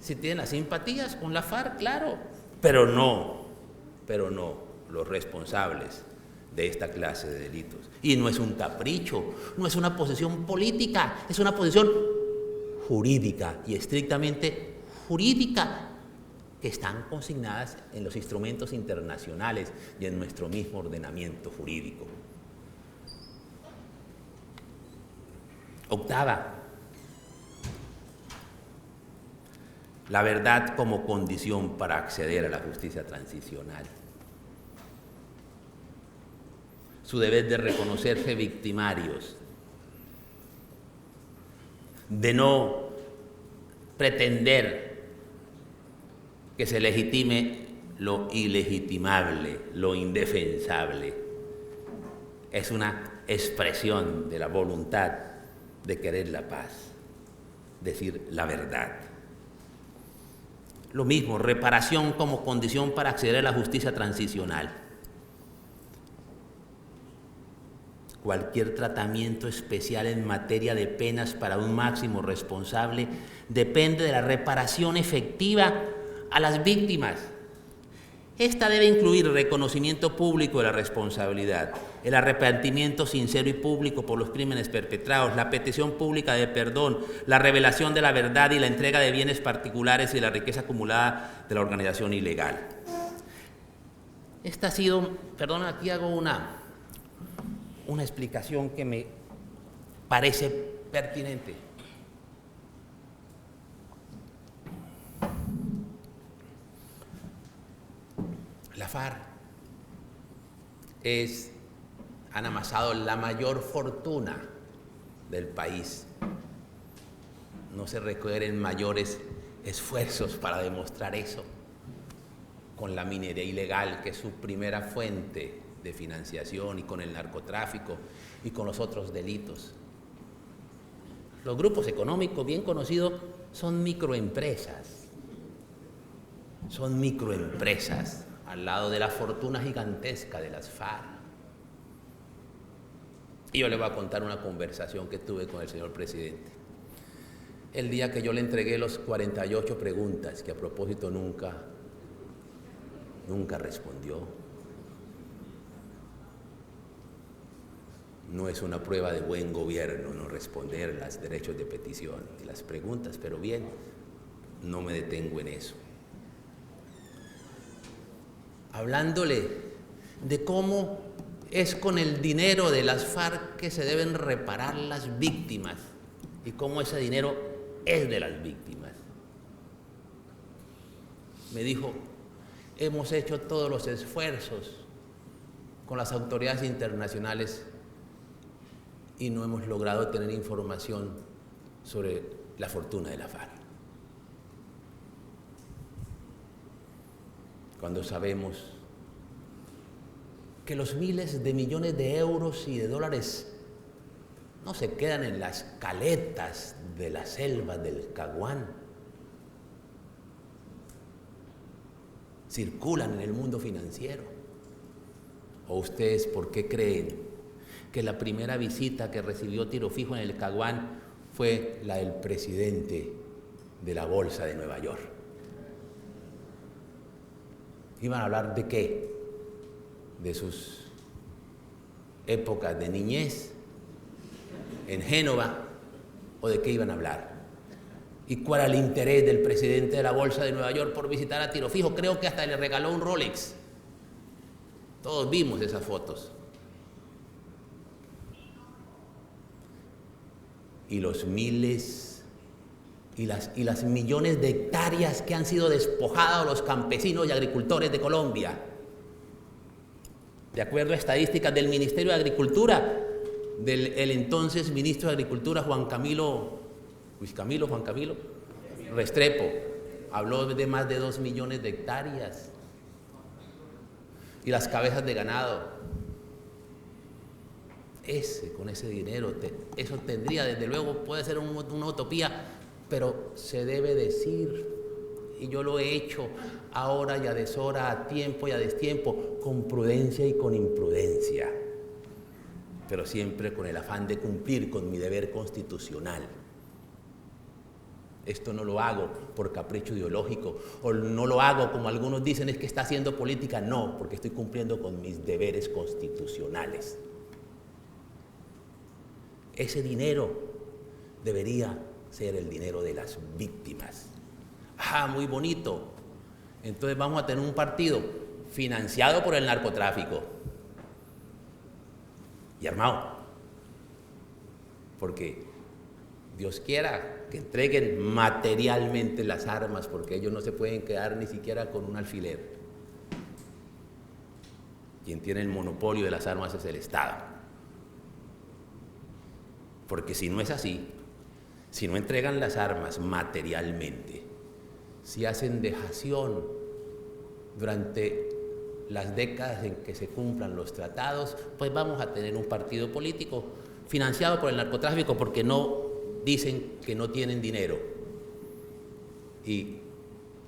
Si tienen las simpatías con la FARC, claro, pero no los responsables de esta clase de delitos. Y no es un capricho, no es una posición política, es una posición jurídica y estrictamente jurídica, que están consignadas en los instrumentos internacionales y en nuestro mismo ordenamiento jurídico. Octava, la verdad como condición para acceder a la justicia transicional. Su deber de reconocerse victimarios, de no pretender que se legitime lo ilegitimable, lo indefensable. Es una expresión de la voluntad de querer la paz, decir la verdad. Lo mismo, reparación como condición para acceder a la justicia transicional. Cualquier tratamiento especial en materia de penas para un máximo responsable depende de la reparación efectiva a las víctimas. Esta debe incluir el reconocimiento público de la responsabilidad, el arrepentimiento sincero y público por los crímenes perpetrados, la petición pública de perdón, la revelación de la verdad y la entrega de bienes particulares y de la riqueza acumulada de la organización ilegal. Esta ha sido, perdón, aquí hago una explicación que me parece pertinente. La FARC han amasado la mayor fortuna del país. No se requieren mayores esfuerzos para demostrar eso, con la minería ilegal, que es su primera fuente de financiación, y con el narcotráfico y con los otros delitos. Los grupos económicos bien conocidos son microempresas al lado de la fortuna gigantesca de las FARC. Y yo le voy a contar una conversación que tuve con el señor presidente el día que yo le entregué los 48 preguntas, que a propósito nunca respondió. No es una prueba de buen gobierno no responder los derechos de petición y las preguntas, pero bien, no me detengo en eso. Hablándole de cómo es con el dinero de las FARC que se deben reparar las víctimas y cómo ese dinero es de las víctimas. Me dijo: hemos hecho todos los esfuerzos con las autoridades internacionales y no hemos logrado tener información sobre la fortuna de la FARC. cuando sabemos que los miles de millones de euros y de dólares no se quedan en las caletas de la selva del Caguán, circulan en el mundo financiero? ¿O ustedes por qué creen que la primera visita que recibió Tiro Fijo en el Caguán fue la del presidente de la Bolsa de Nueva York? ¿Iban a hablar de qué? ¿De sus épocas de niñez en Génova? ¿O de qué iban a hablar? ¿Y cuál era el interés del presidente de la Bolsa de Nueva York por visitar a Tiro Fijo? Creo que hasta le regaló un Rolex. Todos vimos esas fotos. Y los miles y las millones de hectáreas que han sido despojados los campesinos y agricultores de Colombia. De acuerdo a estadísticas del Ministerio de Agricultura, del entonces ministro de Agricultura Juan Camilo Restrepo, habló de más de 2 millones de hectáreas. Y las cabezas de ganado. Con ese dinero, eso tendría, desde luego, puede ser una utopía, pero se debe decir, y yo lo he hecho ahora y a deshora, a tiempo y a destiempo, con prudencia y con imprudencia, pero siempre con el afán de cumplir con mi deber constitucional. Esto no lo hago por capricho ideológico, o no lo hago como algunos dicen, es que está haciendo política. No, porque estoy cumpliendo con mis deberes constitucionales. Ese dinero debería ser el dinero de las víctimas. Ah, muy bonito. Entonces vamos a tener un partido financiado por el narcotráfico y armado, porque Dios quiera que entreguen materialmente las armas, porque ellos no se pueden quedar ni siquiera con un alfiler. Quien tiene el monopolio de las armas es el Estado. Porque si no es así, si no entregan las armas materialmente, si hacen dejación durante las décadas en que se cumplan los tratados, pues vamos a tener un partido político financiado por el narcotráfico, porque no dicen que no tienen dinero, y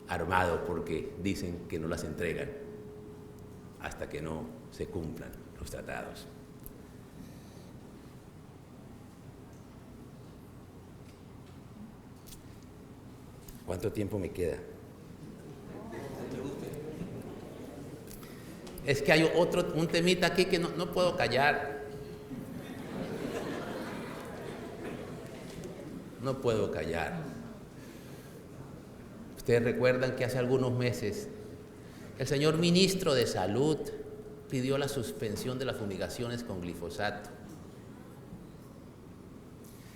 armado porque dicen que no las entregan hasta que no se cumplan los tratados. ¿Cuánto tiempo me queda? Es que hay un temita aquí que no puedo callar. No puedo callar. Ustedes recuerdan que hace algunos meses el señor ministro de Salud pidió la suspensión de las fumigaciones con glifosato.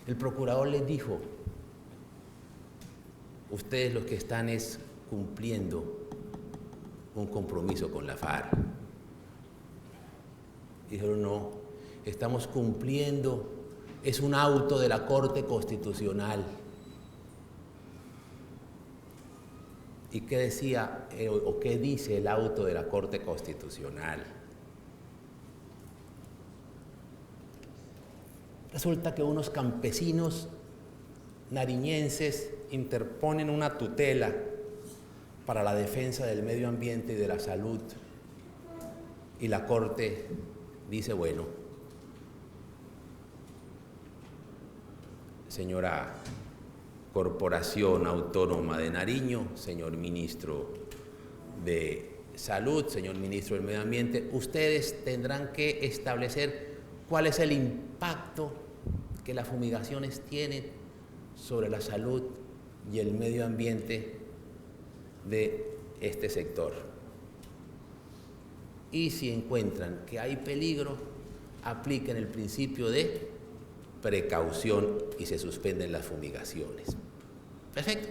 El procurador les dijo: ustedes lo que están es cumpliendo un compromiso con la FARC. Dijeron: no, estamos cumpliendo, es un auto de la Corte Constitucional. ¿Y qué decía o qué dice el auto de la Corte Constitucional? Resulta que unos campesinos nariñenses interponen una tutela para la defensa del medio ambiente y de la salud, y la Corte dice: bueno, señora Corporación Autónoma de Nariño, señor ministro de Salud, señor ministro del Medio Ambiente, ustedes tendrán que establecer cuál es el impacto que las fumigaciones tienen sobre la salud y el medio ambiente de este sector. Y si encuentran que hay peligro, apliquen el principio de precaución y se suspenden las fumigaciones. Perfecto.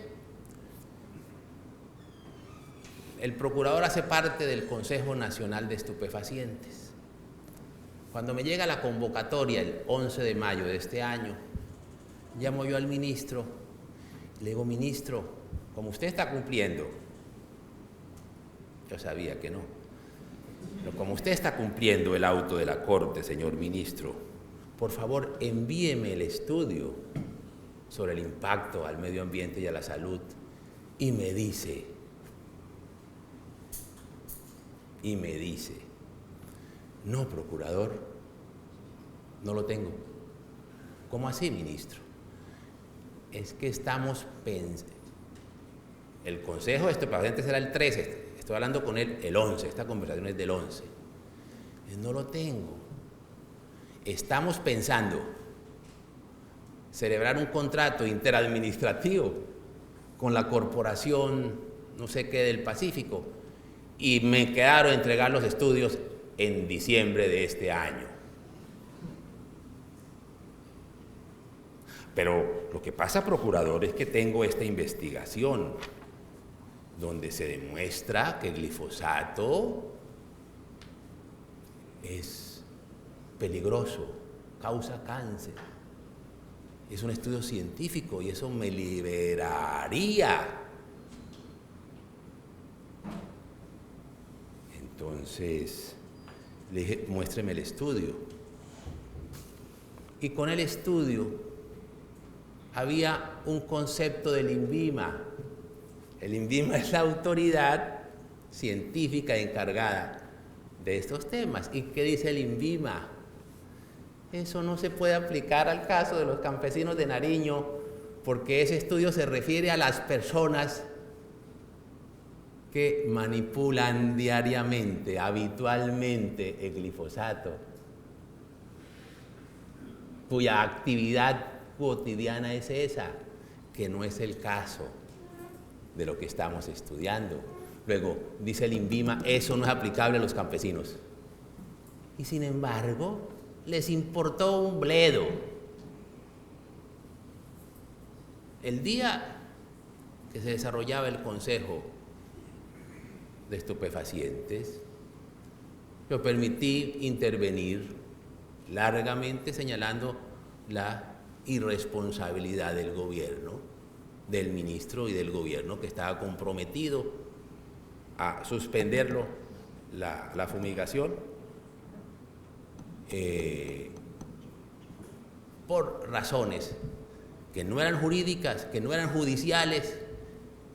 El procurador hace parte del Consejo Nacional de Estupefacientes. Cuando me llega la convocatoria el 11 de mayo de este año, llamo yo al ministro y le digo: ministro, como usted está cumpliendo Yo sabía que no. Pero como usted está cumpliendo el auto de la Corte, señor ministro, por favor envíeme el estudio sobre el impacto al medio ambiente y a la salud y me dice, no, procurador, no lo tengo. ¿Cómo así, ministro? Es que estamos pensando, el consejo de estupefacientes será el 13, estoy hablando con él el 11, esta conversación es del 11. No lo tengo. Estamos pensando celebrar un contrato interadministrativo con la corporación no sé qué del Pacífico y me quedaron entregar los estudios en diciembre de este año. Pero lo que pasa, procurador, es que tengo esta investigación donde se demuestra que el glifosato es peligroso, causa cáncer. Es un estudio científico y eso me liberaría. Entonces, le dije, muéstreme el estudio. Y con el estudio había un concepto del INVIMA. El INVIMA es la autoridad científica encargada de estos temas. ¿Y qué dice el INVIMA? Eso no se puede aplicar al caso de los campesinos de Nariño, porque ese estudio se refiere a las personas que manipulan diariamente, habitualmente el glifosato, cuya actividad cotidiana es esa, que no es el caso de lo que estamos estudiando. Luego, dice el INVIMA, eso no es aplicable a los campesinos. Y sin embargo, les importó un bledo. El día que se desarrollaba el Consejo de Estupefacientes, yo permití intervenir largamente señalando la irresponsabilidad del gobierno, del ministro y del gobierno que estaba comprometido a suspenderlo la fumigación por razones que no eran jurídicas, que no eran judiciales,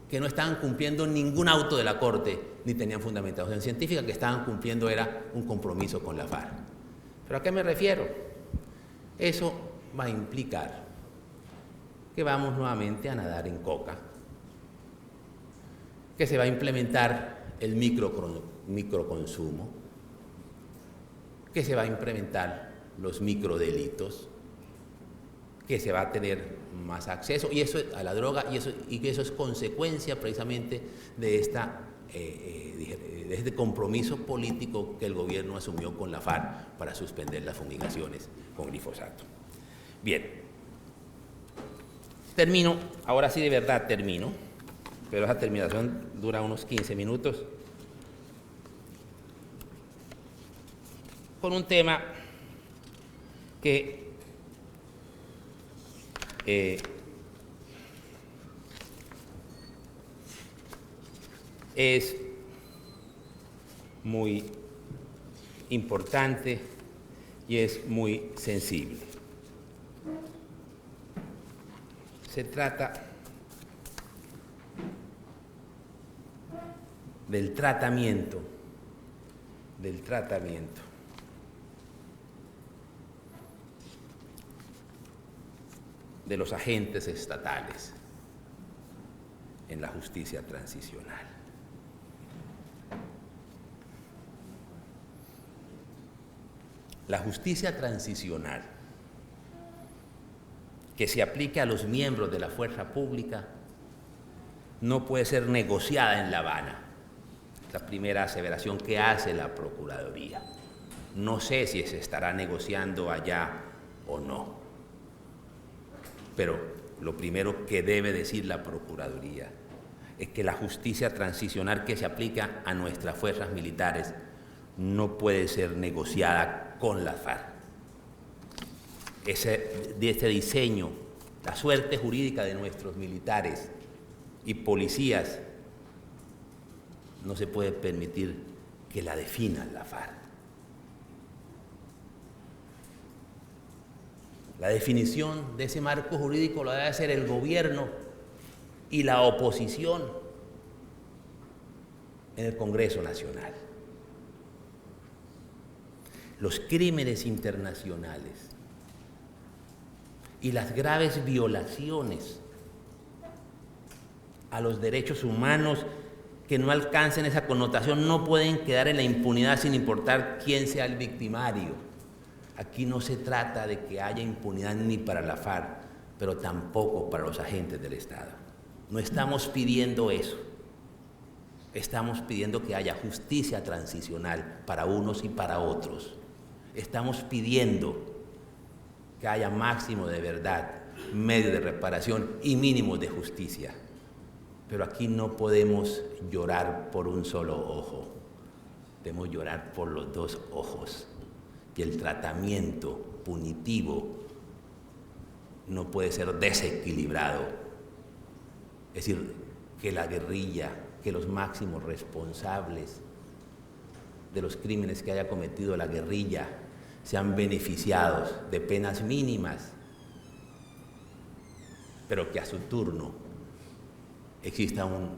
que no estaban cumpliendo ningún auto de la Corte, ni tenían fundamentación científica, que estaban cumpliendo era un compromiso con la FARC. ¿Pero a qué me refiero? Eso va a implicar que vamos nuevamente a nadar en coca, que se va a implementar el microconsumo, que se va a implementar los microdelitos, que se va a tener más acceso y eso a la droga y que eso es consecuencia precisamente de este compromiso político que el gobierno asumió con la FARC para suspender las fumigaciones con glifosato. Bien, termino, ahora sí de verdad termino, pero esa terminación dura unos 15 minutos, con un tema que es muy importante y es muy sensible. Se trata del tratamiento de los agentes estatales en la justicia transicional. La justicia transicional que se aplique a los miembros de la fuerza pública no puede ser negociada en La Habana. Es la primera aseveración que hace la Procuraduría. No sé si se estará negociando allá o no. Pero lo primero que debe decir la Procuraduría es que la justicia transicional que se aplica a nuestras fuerzas militares no puede ser negociada con la FARC. Este diseño, la suerte jurídica de nuestros militares y policías no se puede permitir que la definan la FARC. La definición de ese marco jurídico lo debe hacer el gobierno y la oposición en el Congreso Nacional. Los crímenes internacionales y las graves violaciones a los derechos humanos que no alcancen esa connotación no pueden quedar en la impunidad sin importar quién sea el victimario. Aquí no se trata de que haya impunidad ni para la FARC, pero tampoco para los agentes del Estado. No estamos pidiendo eso. Estamos pidiendo que haya justicia transicional para unos y para otros. Estamos pidiendo que haya máximo de verdad, medio de reparación y mínimos de justicia. Pero aquí no podemos llorar por un solo ojo, debemos llorar por los dos ojos. Y el tratamiento punitivo no puede ser desequilibrado. Es decir, que la guerrilla, que los máximos responsables de los crímenes que haya cometido la guerrilla sean beneficiados de penas mínimas, pero que a su turno exista un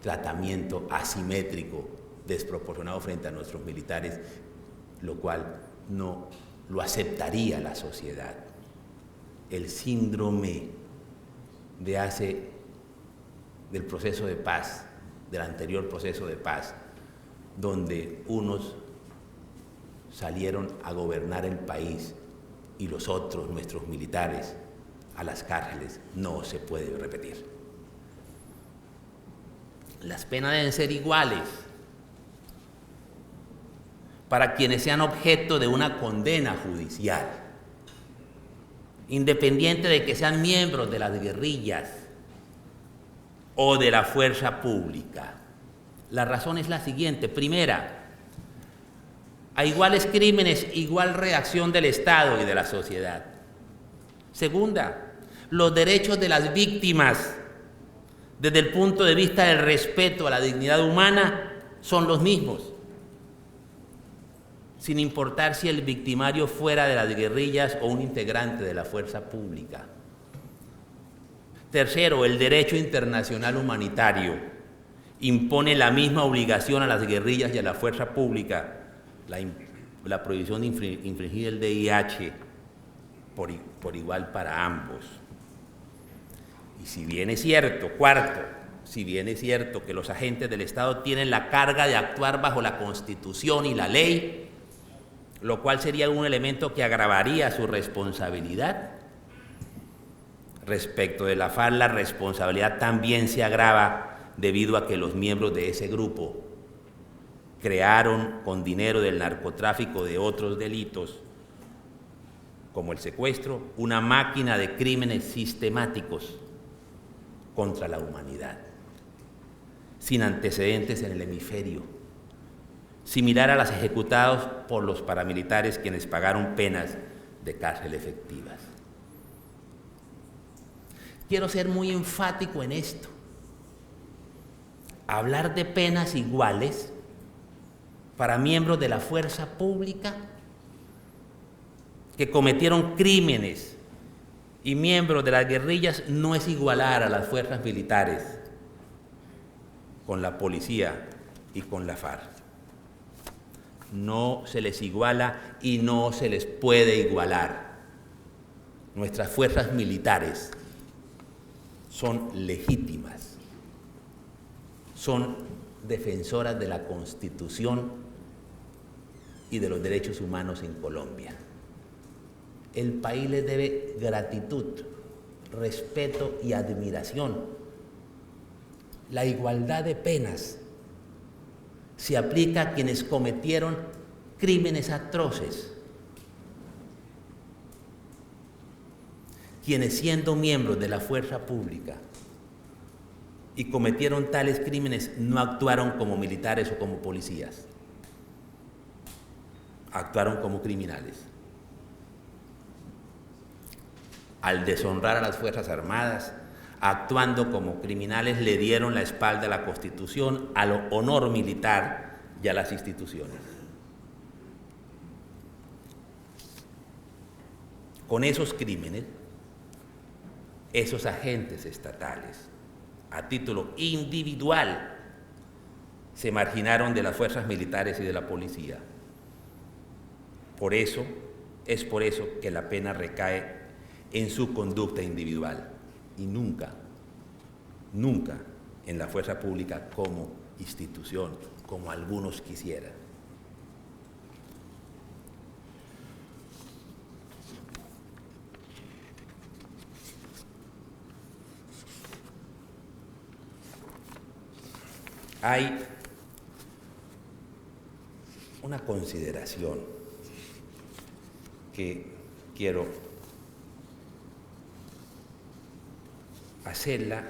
tratamiento asimétrico, desproporcionado frente a nuestros militares, lo cual no lo aceptaría la sociedad. El síndrome del proceso de paz, del anterior proceso de paz, donde unos salieron a gobernar el país y los otros, nuestros militares, a las cárceles, no se puede repetir. Las penas deben ser iguales para quienes sean objeto de una condena judicial, independiente de que sean miembros de las guerrillas o de la fuerza pública. La razón es la siguiente. Primera, a iguales crímenes, igual reacción del Estado y de la sociedad. Segunda, los derechos de las víctimas, desde el punto de vista del respeto a la dignidad humana, son los mismos, sin importar si el victimario fuera de las guerrillas o un integrante de la fuerza pública. Tercero, el derecho internacional humanitario impone la misma obligación a las guerrillas y a la fuerza pública, la prohibición de infringir el VIH por igual para ambos. Y si bien es cierto, cuarto, si bien es cierto que los agentes del Estado tienen la carga de actuar bajo la Constitución y la ley, lo cual sería un elemento que agravaría su responsabilidad, respecto de la FARC, la responsabilidad también se agrava debido a que los miembros de ese grupo crearon con dinero del narcotráfico de otros delitos, como el secuestro, una máquina de crímenes sistemáticos contra la humanidad, sin antecedentes en el hemisferio, similar a las ejecutadas por los paramilitares quienes pagaron penas de cárcel efectivas. Quiero ser muy enfático en esto. Hablar de penas iguales para miembros de la fuerza pública que cometieron crímenes y miembros de las guerrillas no es igualar a las fuerzas militares con la policía y con la FARC. No se les iguala y no se les puede igualar. Nuestras fuerzas militares son legítimas, son defensoras de la Constitución y de los derechos humanos en Colombia. El país les debe gratitud, respeto y admiración. La igualdad de penas se aplica a quienes cometieron crímenes atroces, quienes siendo miembros de la fuerza pública y cometieron tales crímenes no actuaron como militares o como policías, actuaron como criminales. Al deshonrar a las Fuerzas Armadas, actuando como criminales, le dieron la espalda a la Constitución, al honor militar y a las instituciones. Con esos crímenes, esos agentes estatales, a título individual, se marginaron de las fuerzas militares y de la policía. Es por eso que la pena recae en su conducta individual y nunca en la fuerza pública como institución, como algunos quisieran. Hay una consideración que quiero hacerla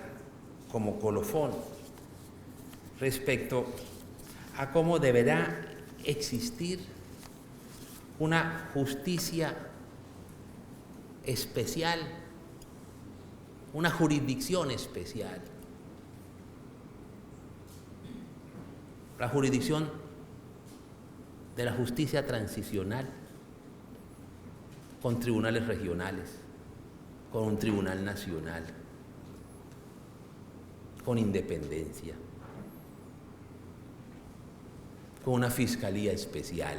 como colofón respecto a cómo deberá existir una justicia especial, una jurisdicción especial. La jurisdicción de la justicia transicional, con tribunales regionales, con un tribunal nacional, con independencia, con una fiscalía especial,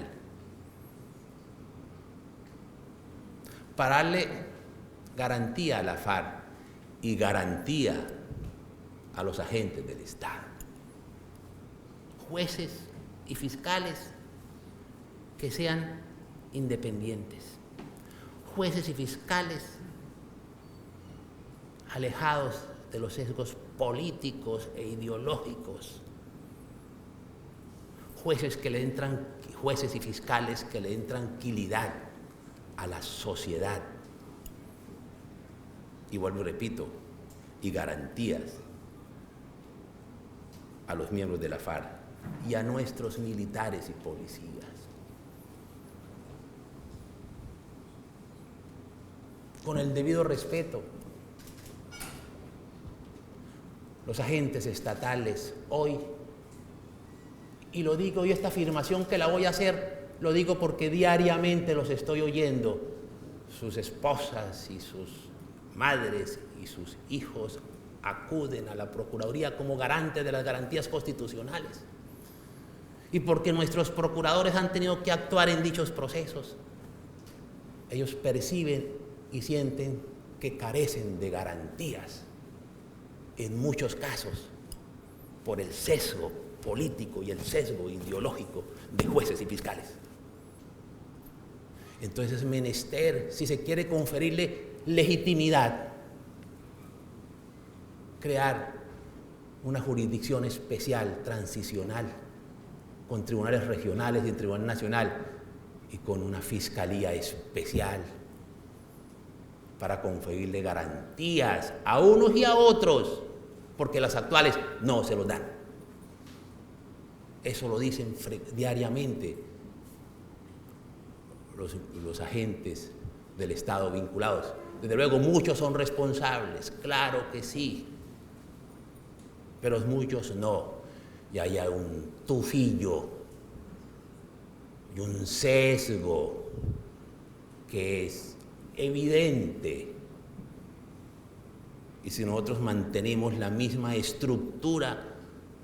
para darle garantía a la FARC y garantía a los agentes del Estado. Jueces y fiscales que sean independientes, jueces y fiscales alejados de los sesgos políticos e ideológicos, jueces y fiscales que le den tranquilidad a la sociedad, y vuelvo y repito, y garantías a los miembros de la FARC y a nuestros militares y policías. Con el debido respeto, los agentes estatales hoy, y lo digo, y esta afirmación que la voy a hacer, lo digo porque diariamente los estoy oyendo, sus esposas y sus madres y sus hijos acuden a la Procuraduría como garante de las garantías constitucionales, y porque nuestros procuradores han tenido que actuar en dichos procesos. Ellos perciben y sienten que carecen de garantías en muchos casos por el sesgo político y el sesgo ideológico de jueces y fiscales. Entonces es menester, si se quiere conferirle legitimidad, crear una jurisdicción especial, transicional, con tribunales regionales y un tribunal nacional, y con una fiscalía especial para conferirle garantías a unos y a otros, porque las actuales no se los dan. Eso lo dicen diariamente los agentes del Estado vinculados. Desde luego muchos son responsables, claro que sí, pero muchos no. Y hay un tufillo y un sesgo que es evidente. Y si nosotros mantenemos la misma estructura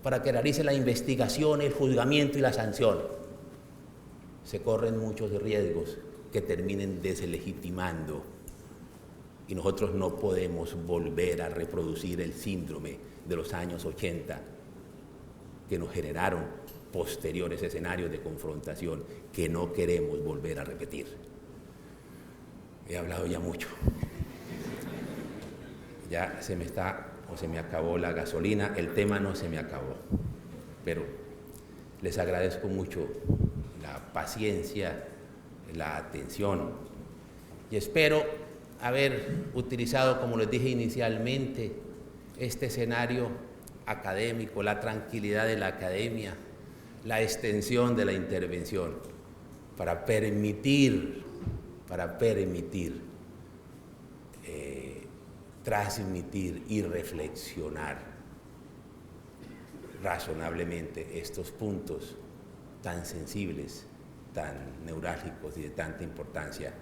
para que realice la investigación, el juzgamiento y la sanción, se corren muchos riesgos que terminen deslegitimando, y nosotros no podemos volver a reproducir el síndrome de los años 80 que nos generaron posteriores escenarios de confrontación que no queremos volver a repetir. He hablado ya mucho. Ya se me acabó la gasolina. El tema no se me acabó, pero les agradezco mucho la paciencia, la atención, y espero haber utilizado, como les dije inicialmente, este escenario académico, la tranquilidad de la academia, la extensión de la intervención, para permitir transmitir y reflexionar razonablemente estos puntos tan sensibles, tan neurálgicos y de tanta importancia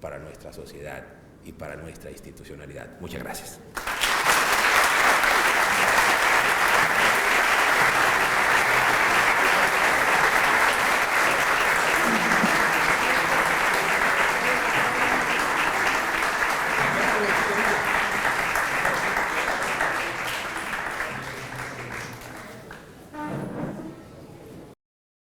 para nuestra sociedad y para nuestra institucionalidad. Muchas gracias.